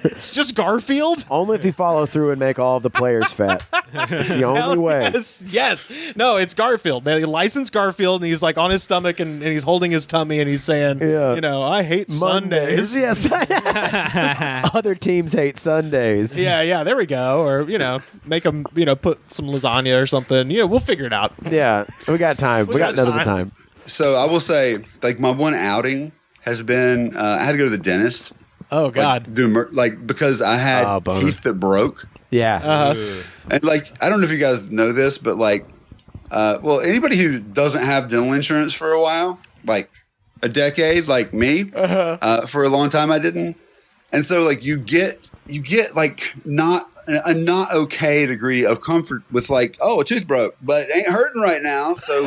It's just Garfield. Only if you follow through and make all of the players fat. It's the only way. Yes. No, it's Garfield. They license Garfield, and he's like on his stomach, and he's holding his tummy, and he's saying, I hate Sundays. Yes. Other teams hate Sundays. Yeah. There we go. Or make them put some lasagna or something. We'll figure it out. Yeah, we got time. We got another time. So I will say, like, my one outing has been I had to go to the dentist. Oh God! Because I had teeth that broke. Yeah. And like, I don't know if you guys know this, but like, anybody who doesn't have dental insurance for a while, like a decade, like me, for a long time I didn't, and so like you get like not okay degree of comfort with like, oh, a tooth broke, but it ain't hurting right now. So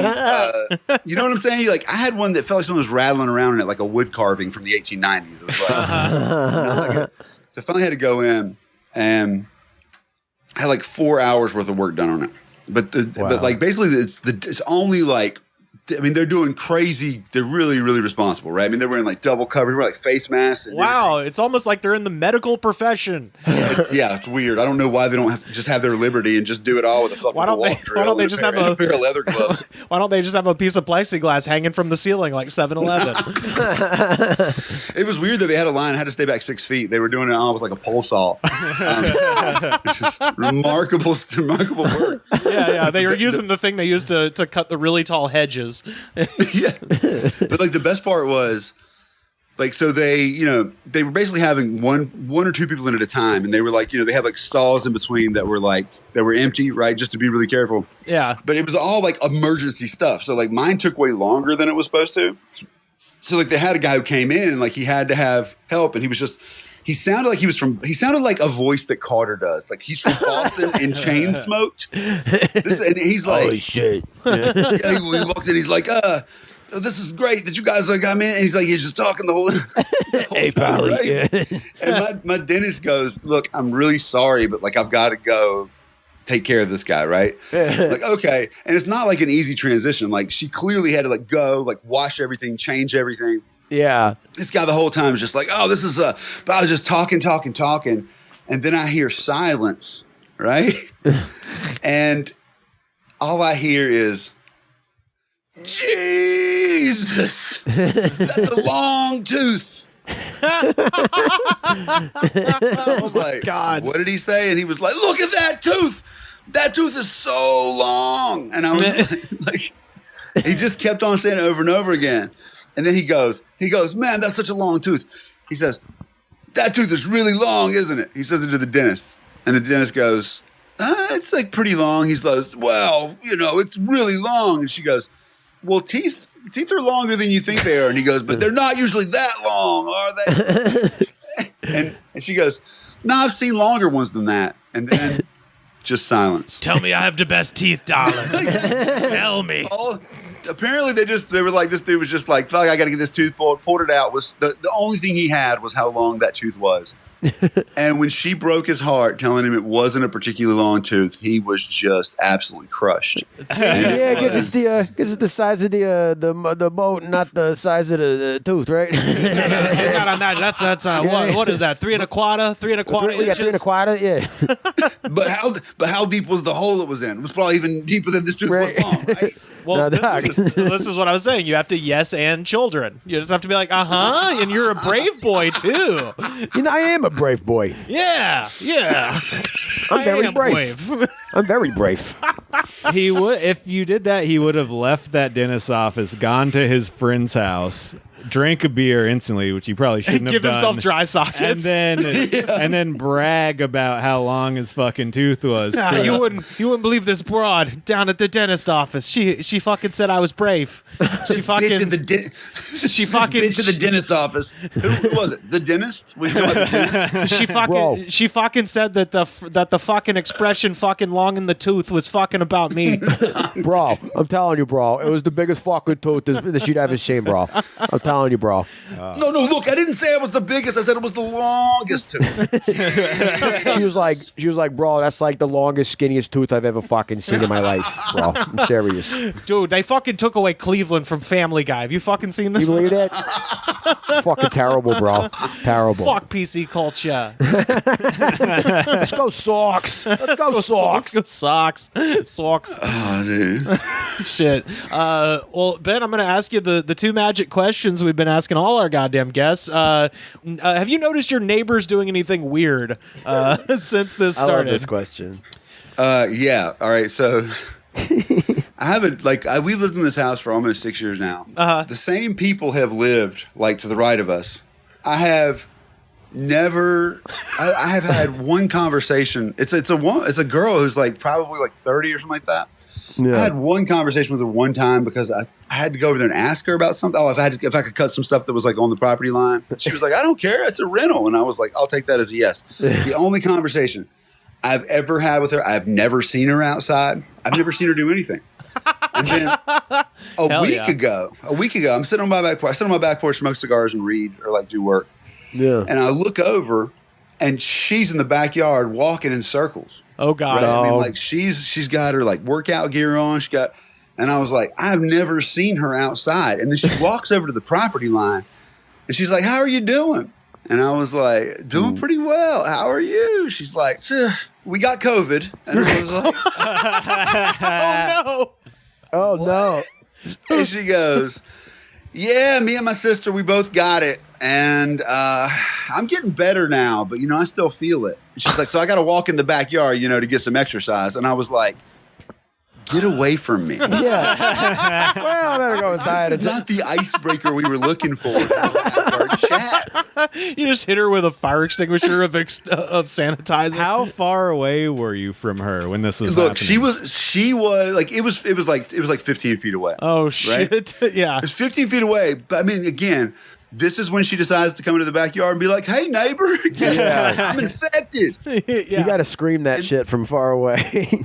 you know what I'm saying? I had one that felt like someone was rattling around in it like a wood carving from the 1890s. It was like, so I finally had to go in and I had like 4 hours worth of work done on it. But like basically it's only like, I mean, they're doing crazy. They're really, really responsible, right? I mean, they're wearing like double coverage, like face masks. And wow, it's almost like they're in the medical profession. It's weird. I don't know why they don't have to just have their liberty and just do it all with a fucking why don't they just have a pair of leather gloves? Why don't they just have a piece of plexiglass hanging from the ceiling like 7-Eleven? It was weird that they had a line. I had to stay back 6 feet. They were doing it almost like a pole saw. It's just remarkable work. Yeah. They were using the thing they used to cut the really tall hedges. Yeah, but like the best part was like, so they were basically having one or two people in at a time, and they were like, they had like stalls in between that were empty, right, just to be really careful. Yeah, but it was all like emergency stuff. So like mine took way longer than it was supposed to. So like they had a guy who came in and like he had to have help, and he sounded like a voice that Carter does. Like he's from Boston and chain smoked. And he's like, holy shit. He walks in, he's like, this is great that you guys got me in. And he's just talking the whole hey, time, Polly. right? Yeah. And my dentist goes, look, I'm really sorry, but like I've got to go take care of this guy, right? Like, okay. And it's not like an easy transition. Like she clearly had to like go, like wash everything, change everything. Yeah. This guy the whole time is just like, oh, this is but I was just talking. And then I hear silence, right? And all I hear is, Jesus, that's a long tooth. I was like, God, what did he say? And he was like, look at that tooth. That tooth is so long. And I was like, he just kept on saying it over and over again. And then he goes, man, that's such a long tooth. He says, that tooth is really long, isn't it? He says it to the dentist. And the dentist goes, it's like pretty long. He says, well, it's really long. And she goes, well, teeth are longer than you think they are. And he goes, but they're not usually that long, are they? and she goes, no, I've seen longer ones than that. And then just silence. Tell me I have the best teeth, darling. Tell me. Apparently they were like, this dude was just like, fuck, I got to get this tooth pulled it out. Was the only thing he had was how long that tooth was. And when she broke his heart telling him it wasn't a particularly long tooth, he was just absolutely crushed. Yeah, because it's the size of the boat, not the size of the tooth, right? That's what is that? 3 1/4 inches? Yeah, 3 1/4. Yeah. But how deep was the hole it was in? It was probably even deeper than this tooth was long, right? Well, No, Doc. this is what I was saying. You have to yes and children. You just have to be like, and you're a brave boy too. You know, I am a brave boy. Yeah. I'm very am brave. I'm very brave. He would, if you did that, he would have left that dentist's office, gone to his friend's house, drank a beer instantly, which he probably shouldn't have Give done. himself dry sockets. and then brag about how long his fucking tooth was. You wouldn't believe this broad down at the dentist office. She fucking said I was brave. She fucking Bitch at the she fucking bitch at the dentist office. Who was it? The dentist? What do you call it, the dentist? Bro. she fucking said that the fucking expression fucking long in the tooth was fucking about me. Bro, I'm telling you, bro. It was the biggest fucking tooth that she'd ever seen, bro. I'm telling you, bro. No, look, I didn't say it was the biggest. I said it was the longest tooth. She was like, bro, that's like the longest, skinniest tooth I've ever fucking seen in my life, bro. I'm serious. Dude, they fucking took away Cleveland from Family Guy. Have you fucking seen this? You believe that? Fucking terrible, bro. Terrible. Fuck PC culture. Let's go Sox. Let's go Sox. Let's go Sox. Socks. Oh, dude. Shit. Well, Ben, I'm going to ask you the two magic questions we've been asking all our goddamn guests. Have you noticed your neighbors doing anything weird since this I love started? this question. Yeah. All right. So I haven't we've lived in this house for almost 6 years now. The same people have lived to the right of us. I have never. I have had one conversation. It's a girl who's probably 30 or something like that. Yeah. I had one conversation with her one time because I had to go over there and ask her about something. Oh, if I could cut some stuff that was on the property line. She was like, I don't care. It's a rental. And I was like, I'll take that as a yes. The only conversation I've ever had with her, I've never seen her outside. I've never seen her do anything. And then a week ago, I'm sitting on my back porch. I sit on my back porch, smoke cigars, and read or do work. Yeah. And I look over, and she's in the backyard walking in circles. Oh God! Right? I mean, she's got her workout gear on. And I was like, I've never seen her outside. And then she walks over to the property line, and she's like, "How are you doing?" And I was like, "Doing pretty well. How are you?" She's like, "We got COVID." And I was like, Oh no! Oh, no. and she goes, "Yeah, me and my sister, we both got it. And I'm getting better now, but, I still feel it." She's like, "So I got to walk in the backyard, to get some exercise." And I was like, get away from me. Yeah. Well, I better go inside. This is not the icebreaker we were looking for. Our chat. You just hit her with a fire extinguisher of sanitizer. How far away were you from her when this was Look, happening? she was it was like 15 feet away. Oh shit! Yeah, It's 15 feet away. But I mean, again, this is when she decides to come into the backyard and be like, "Hey, neighbor, I'm infected." You got to scream that shit from far away.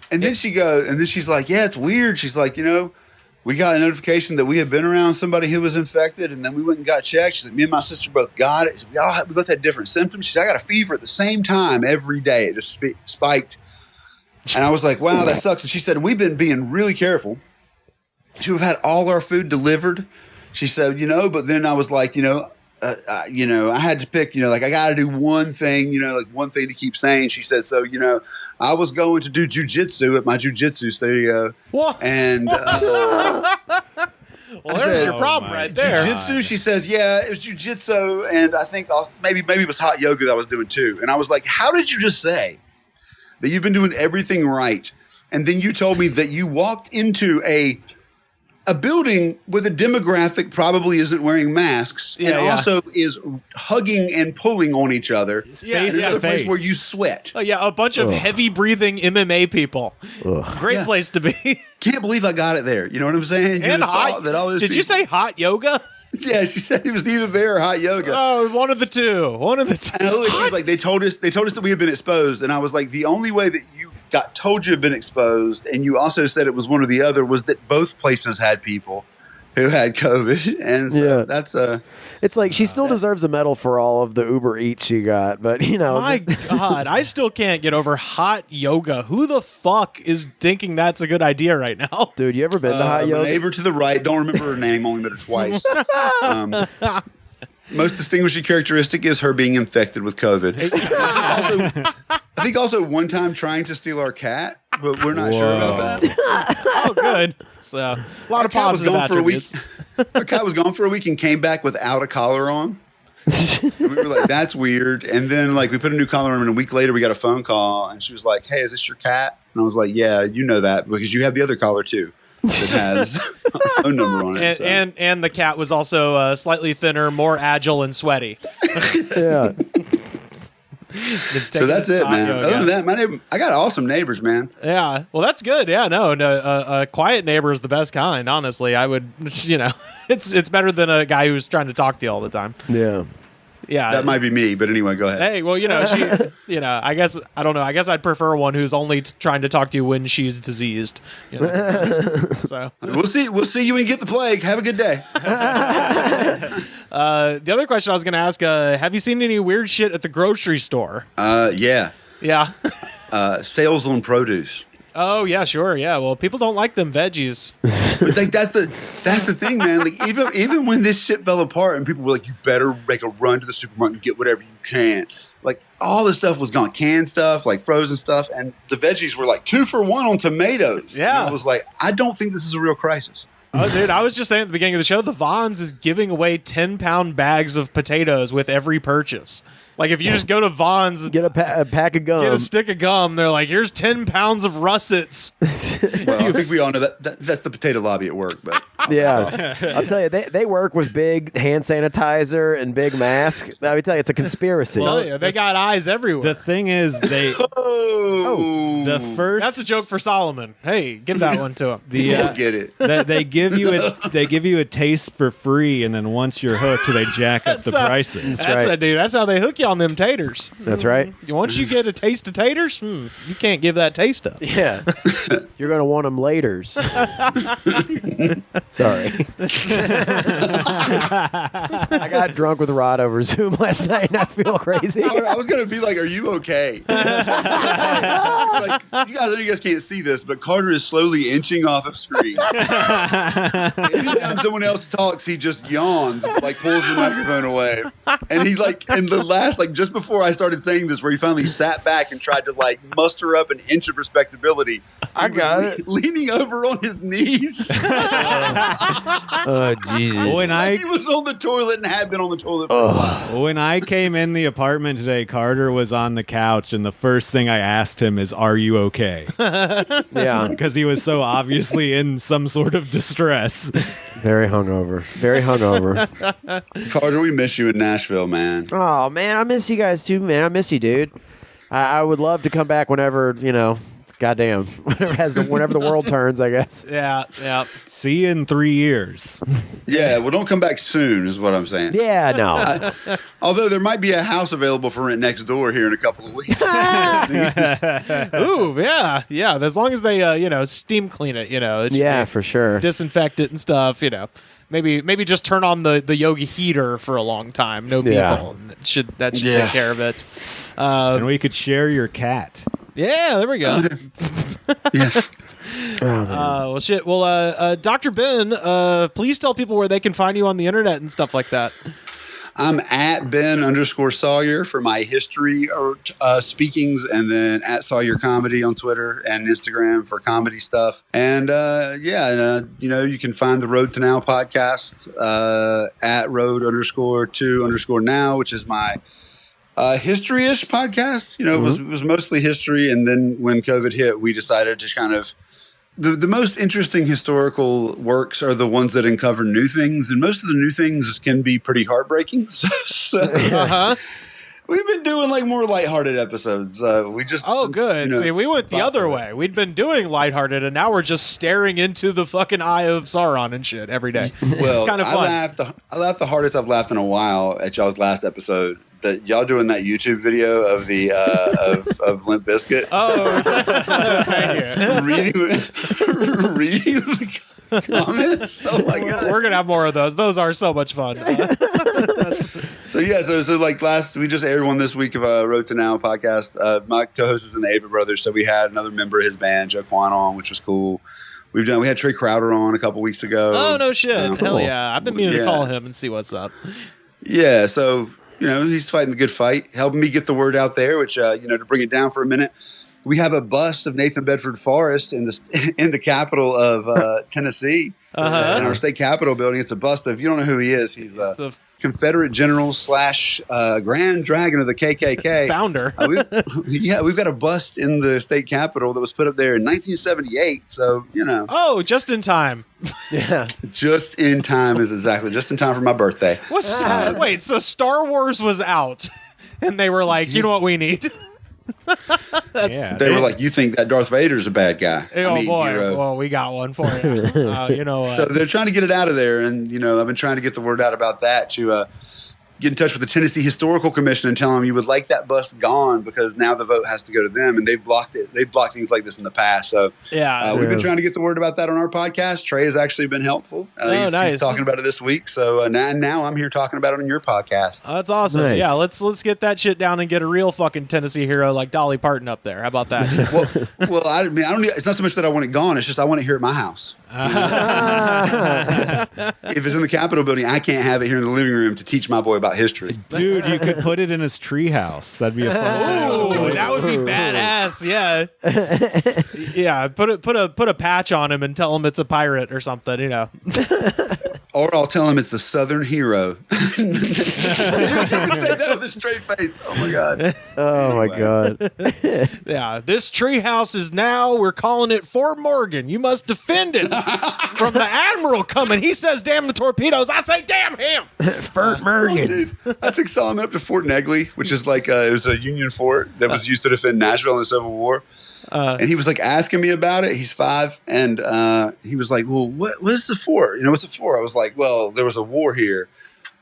And then she's like, "Yeah, it's weird." She's like, "We got a notification that we had been around somebody who was infected, and then we went and got checked." She's like, "Me and my sister both got it. We both had different symptoms." She's like, "I got a fever at the same time every day. It just spiked." And I was like, "Wow, that sucks." And she said, "We've been being really careful to have had all our food delivered." She said, but then I was like, I had to pick, I got to do one thing, one thing to keep sane. She said, "So, I was going to do jujitsu at my jujitsu studio." What? And Well, there's your problem right there. Jiu-jitsu, she says, "Yeah, it was jiu-jitsu, and I think maybe it was hot yoga that I was doing too." And I was like, "How did you just say that you've been doing everything right, and then you told me that you walked into a building with a demographic probably isn't wearing masks and also is hugging and pulling on each other. Face It's to a place face. where you sweat." Oh, yeah, a bunch of heavy breathing MMA people. Great place to be. Can't believe I got it there. You know what I'm saying? You And would have hot. thought that all those Did you people- say hot yoga? Yeah, she said it was either there or hot yoga. Oh, one of the two. One of the two. And I looked, she was like, they told us that we had been exposed, and I was like, the only way that you got told you had been exposed, and you also said it was one or the other, was that both places had people who had COVID, and so that's It's like she still deserves a medal for all of the Uber Eats she got, but My God, I still can't get over hot yoga. Who the fuck is thinking that's a good idea right now? dude, you ever been to hot my yoga? neighbor to the right. Don't remember her name, only met her twice. Most distinguishing characteristic is her being infected with COVID. I think also one time trying to steal our cat. but we're not sure about that. Oh, good. So a lot of cat was positive gone for a week. attributes. Our cat was gone for a week and came back without a collar on. And we were like, that's weird. And then like we put a new collar on, and a week later we got a phone call, and she was like, "Hey, is this your cat?" And I was like, "Yeah, you know that because you have the other collar too that has a phone number on it." And the cat was also slightly thinner, more agile, and sweaty. Yeah. So that's it, man. Other than that, I got awesome neighbors, man. Yeah. Well, that's good. Yeah. No. A quiet neighbor is the best kind. Honestly, I would. It's better than a guy who's trying to talk to you all the time. Yeah. Yeah. That might be me, but anyway, go ahead. Hey, well, she, I guess I don't know. I guess I'd prefer one who's only trying to talk to you when she's diseased. So We'll see you when you get the plague. Have a good day. The other question I was going to ask: have you seen any weird shit at the grocery store? Yeah. Yeah. Sales on produce. Oh yeah, sure, yeah. Well, people don't like them veggies. But like that's the thing, man. Like even when this shit fell apart and people were like, "You better make a run to the supermarket and get whatever you can." Like all the stuff was gone, canned stuff, like frozen stuff, and the veggies were like 2 for $1 on tomatoes. Yeah, and I was like, I don't think this is a real crisis. Oh, dude, I was just saying at the beginning of the show, the Vons is giving away 10-pound bags of potatoes with every purchase. Like, if you just go to Vons, get a pack of gum, get a stick of gum, they're like, here's 10 pounds of russets. Well, I think we all know that's the potato lobby at work. But yeah, I'll tell you, they work with big hand sanitizer and big mask. Let me tell you, it's a conspiracy. Tell you, they got eyes everywhere. The thing is, the first That's a joke for Solomon. Hey, give that one to him. Get it. They give you a taste for free, and then once you're hooked, they jack up the prices. That's right. Dude. That's how they hook you on them taters. That's right. Once you get a taste of taters, you can't give that taste up. Yeah, you're gonna want them laters. Sorry. I got drunk with Rod over Zoom last night, and I feel crazy. I was gonna be like, "Are you okay?" It's like, you guys can't see this, but Carter is slowly inching off of screen. Anytime someone else talks, he just yawns, like pulls the microphone away, and he's like, in the last, like just before I started saying this, where he finally sat back and tried to like muster up an inch of respectability. I got it. Leaning over on his knees. Oh Jesus! When Like he was on the toilet and had been on the toilet for a while. When I came in the apartment today, Carter was on the couch, and the first thing I asked him is, "Are you okay?" Yeah, Because he was so obviously in some sort of distress. very hungover. Very hungover. Carter, we miss you in Nashville, man. Oh man, I miss you guys too, man. I miss you, dude. I would love to come back whenever Goddamn, whenever the world turns, I guess. Yeah. See you in 3 years. Yeah, well, don't come back soon, is what I'm saying. Yeah, no. Although there might be a house available for rent next door here in a couple of weeks. Ooh, yeah. As long as they, steam clean it, Yeah, for sure. disinfect it and stuff, Maybe just turn on the Yogi heater for a long time. No people. Yeah. And that should take care of it. And we could share your cat. Yeah, there we go. Yes. Well, shit. Well, Dr. Ben, please tell people where they can find you on the internet and stuff like that. I'm at Ben_Sawyer for my history speakings, and then at Sawyer Comedy on Twitter and Instagram for comedy stuff. And you can find the Road to Now podcast at Road_to_now, which is my history-ish podcast. It was mostly history, and then when COVID hit, we decided to kind of the most interesting historical works are the ones that uncover new things, and most of the new things can be pretty heartbreaking. So we've been doing like more lighthearted episodes. Good. See, we went the other way. We'd been doing lighthearted, and now we're just staring into the fucking eye of Sauron and shit every day. Well, it's kind of fun. I laughed the hardest I've laughed in a while at y'all's last episode. That y'all doing that YouTube video of the of Limp Bizkit. Oh, thank you. reading the comments. Oh my god, we're gonna have more of those. Those are so much fun. So like we just aired one this week of a Road to Now podcast. My co-host is in the Ava Brothers, so we had another member of his band, Joe Quan, on, which was cool. We had Trey Crowder on a couple weeks ago. Oh no shit! Cool. Hell yeah! I've been meaning to call him and see what's up. Yeah, so he's fighting the good fight, helping me get the word out there. Which to bring it down for a minute, we have a bust of Nathan Bedford Forrest in the capital of Tennessee, in our state capitol building. It's a bust of, you don't know who he is. He's a Confederate general / Grand Dragon of the KKK. Founder. We've got a bust in the state capitol that was put up there in 1978. So, Oh, just in time. Yeah. Just in time is exactly just in time for my birthday. Wait, so Star Wars was out, and they were like, you know what we need? They were like, you think that Darth Vader's a bad guy? Oh boy, hero. well, we got one for you. So they're trying to get it out of there, and I've been trying to get the word out about that to get in touch with the Tennessee Historical Commission and tell them you would like that bus gone because now the vote has to go to them, and they've blocked it. They've blocked things like this in the past. So we've been trying to get the word about that on our podcast. Trey has actually been helpful. He's talking about it this week. So now I'm here talking about it on your podcast. Oh, that's awesome. Nice. Yeah, let's get that shit down and get a real fucking Tennessee hero like Dolly Parton up there. How about that? well, I don't. It's not so much that I want it gone. It's just I want it here at my house. If it's in the Capitol building, I can't have it here in the living room to teach my boy about history. Dude, you could put it in his treehouse. That'd be a fun Ooh, that would be badass. Yeah, yeah. Put a patch on him and tell him it's a pirate or something. Or I'll tell him it's the Southern hero. Say that with a straight face. Oh my god. Oh my god. Yeah, this treehouse is now. We're calling it Fort Morgan. You must defend it from the admiral coming. He says, "Damn the torpedoes." I say, "Damn him." Fort Morgan. Dude, I took Solomon up to Fort Negley, which is like it was a Union fort that was used to defend Nashville in the Civil War. And he was like asking me about it. He's 5, and he was like, "Well, what is the fort? What's it for?" I was like, "Well, there was a war here."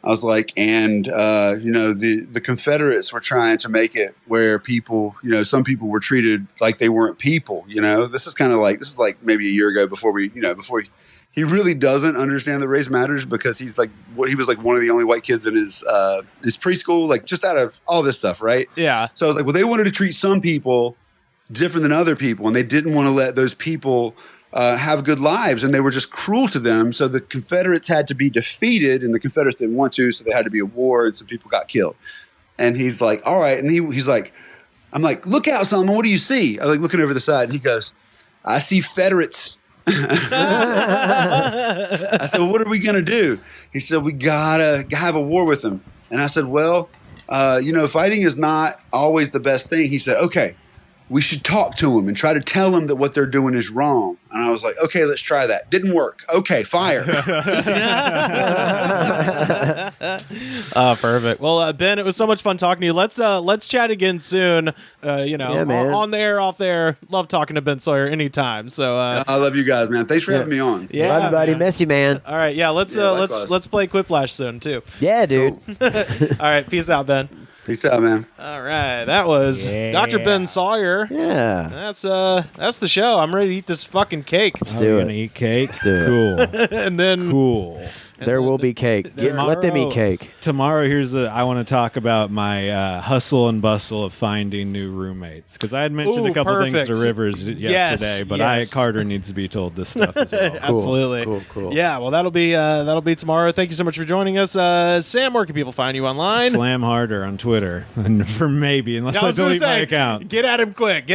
I was like, and the Confederates were trying to make it where people, some people were treated like they weren't people. This is like maybe a year ago before he really doesn't understand that race matters because he was like one of the only white kids in his preschool, like just out of all this stuff, right? Yeah. So I was like, well, they wanted to treat some people different than other people, and they didn't want to let those people have good lives, and they were just cruel to them. So the Confederates had to be defeated, and the Confederates didn't want to, so there had to be a war, and some people got killed. And he's like, all right. And he's like, I'm like, look out, Solomon, what do you see? I was like looking over the side, and he goes, I see Federates. I said, well, what are we going to do? He said, we got to have a war with them. And I said, well, fighting is not always the best thing. He said, okay, we should talk to them and try to tell them that what they're doing is wrong. And I was like, okay, let's try that. Didn't work. Okay, fire. Perfect. Well, Ben, it was so much fun talking to you. Let's chat again soon. On the air, off there. Love talking to Ben Sawyer anytime. So I love you guys, man. Thanks for having me on. Yeah, love you, buddy. Miss you, man. All right, yeah. Let's play Quiplash soon too. Yeah, dude. All right, peace out, Ben. Peace out, man. All right, that was Dr. Ben Sawyer. Yeah. That's the show. I'm ready to eat this fucking cake. Let's do it. Gonna eat cake. Let's do it. Cool. And then Cool. There will be cake. Let them eat cake. Tomorrow, I want to talk about my hustle and bustle of finding new roommates, because I had mentioned a couple things to Rivers yesterday, but Carter needs to be told this stuff as well. Absolutely. Cool. Yeah, well, that'll be tomorrow. Thank you so much for joining us. Sam, where can people find you online? Slam harder on Twitter, and for maybe, unless I delete my account. Get at him quick.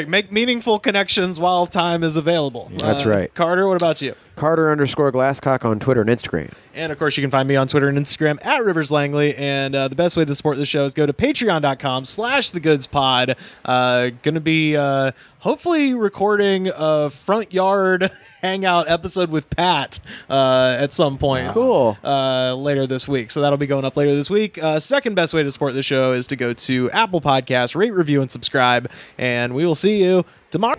Make meaningful connections while time is available. That's right. Carter, what about you? Carter_Glasscock on Twitter and Instagram. And, of course, you can find me on Twitter and Instagram at Rivers Langley. And the best way to support the show is go to patreon.com/thegoodspod. Going to be hopefully recording a front yard hangout episode with Pat at some point. Cool. Later this week. So that'll be going up later this week. Second best way to support the show is to go to Apple Podcasts, rate, review, and subscribe. And we will see you tomorrow.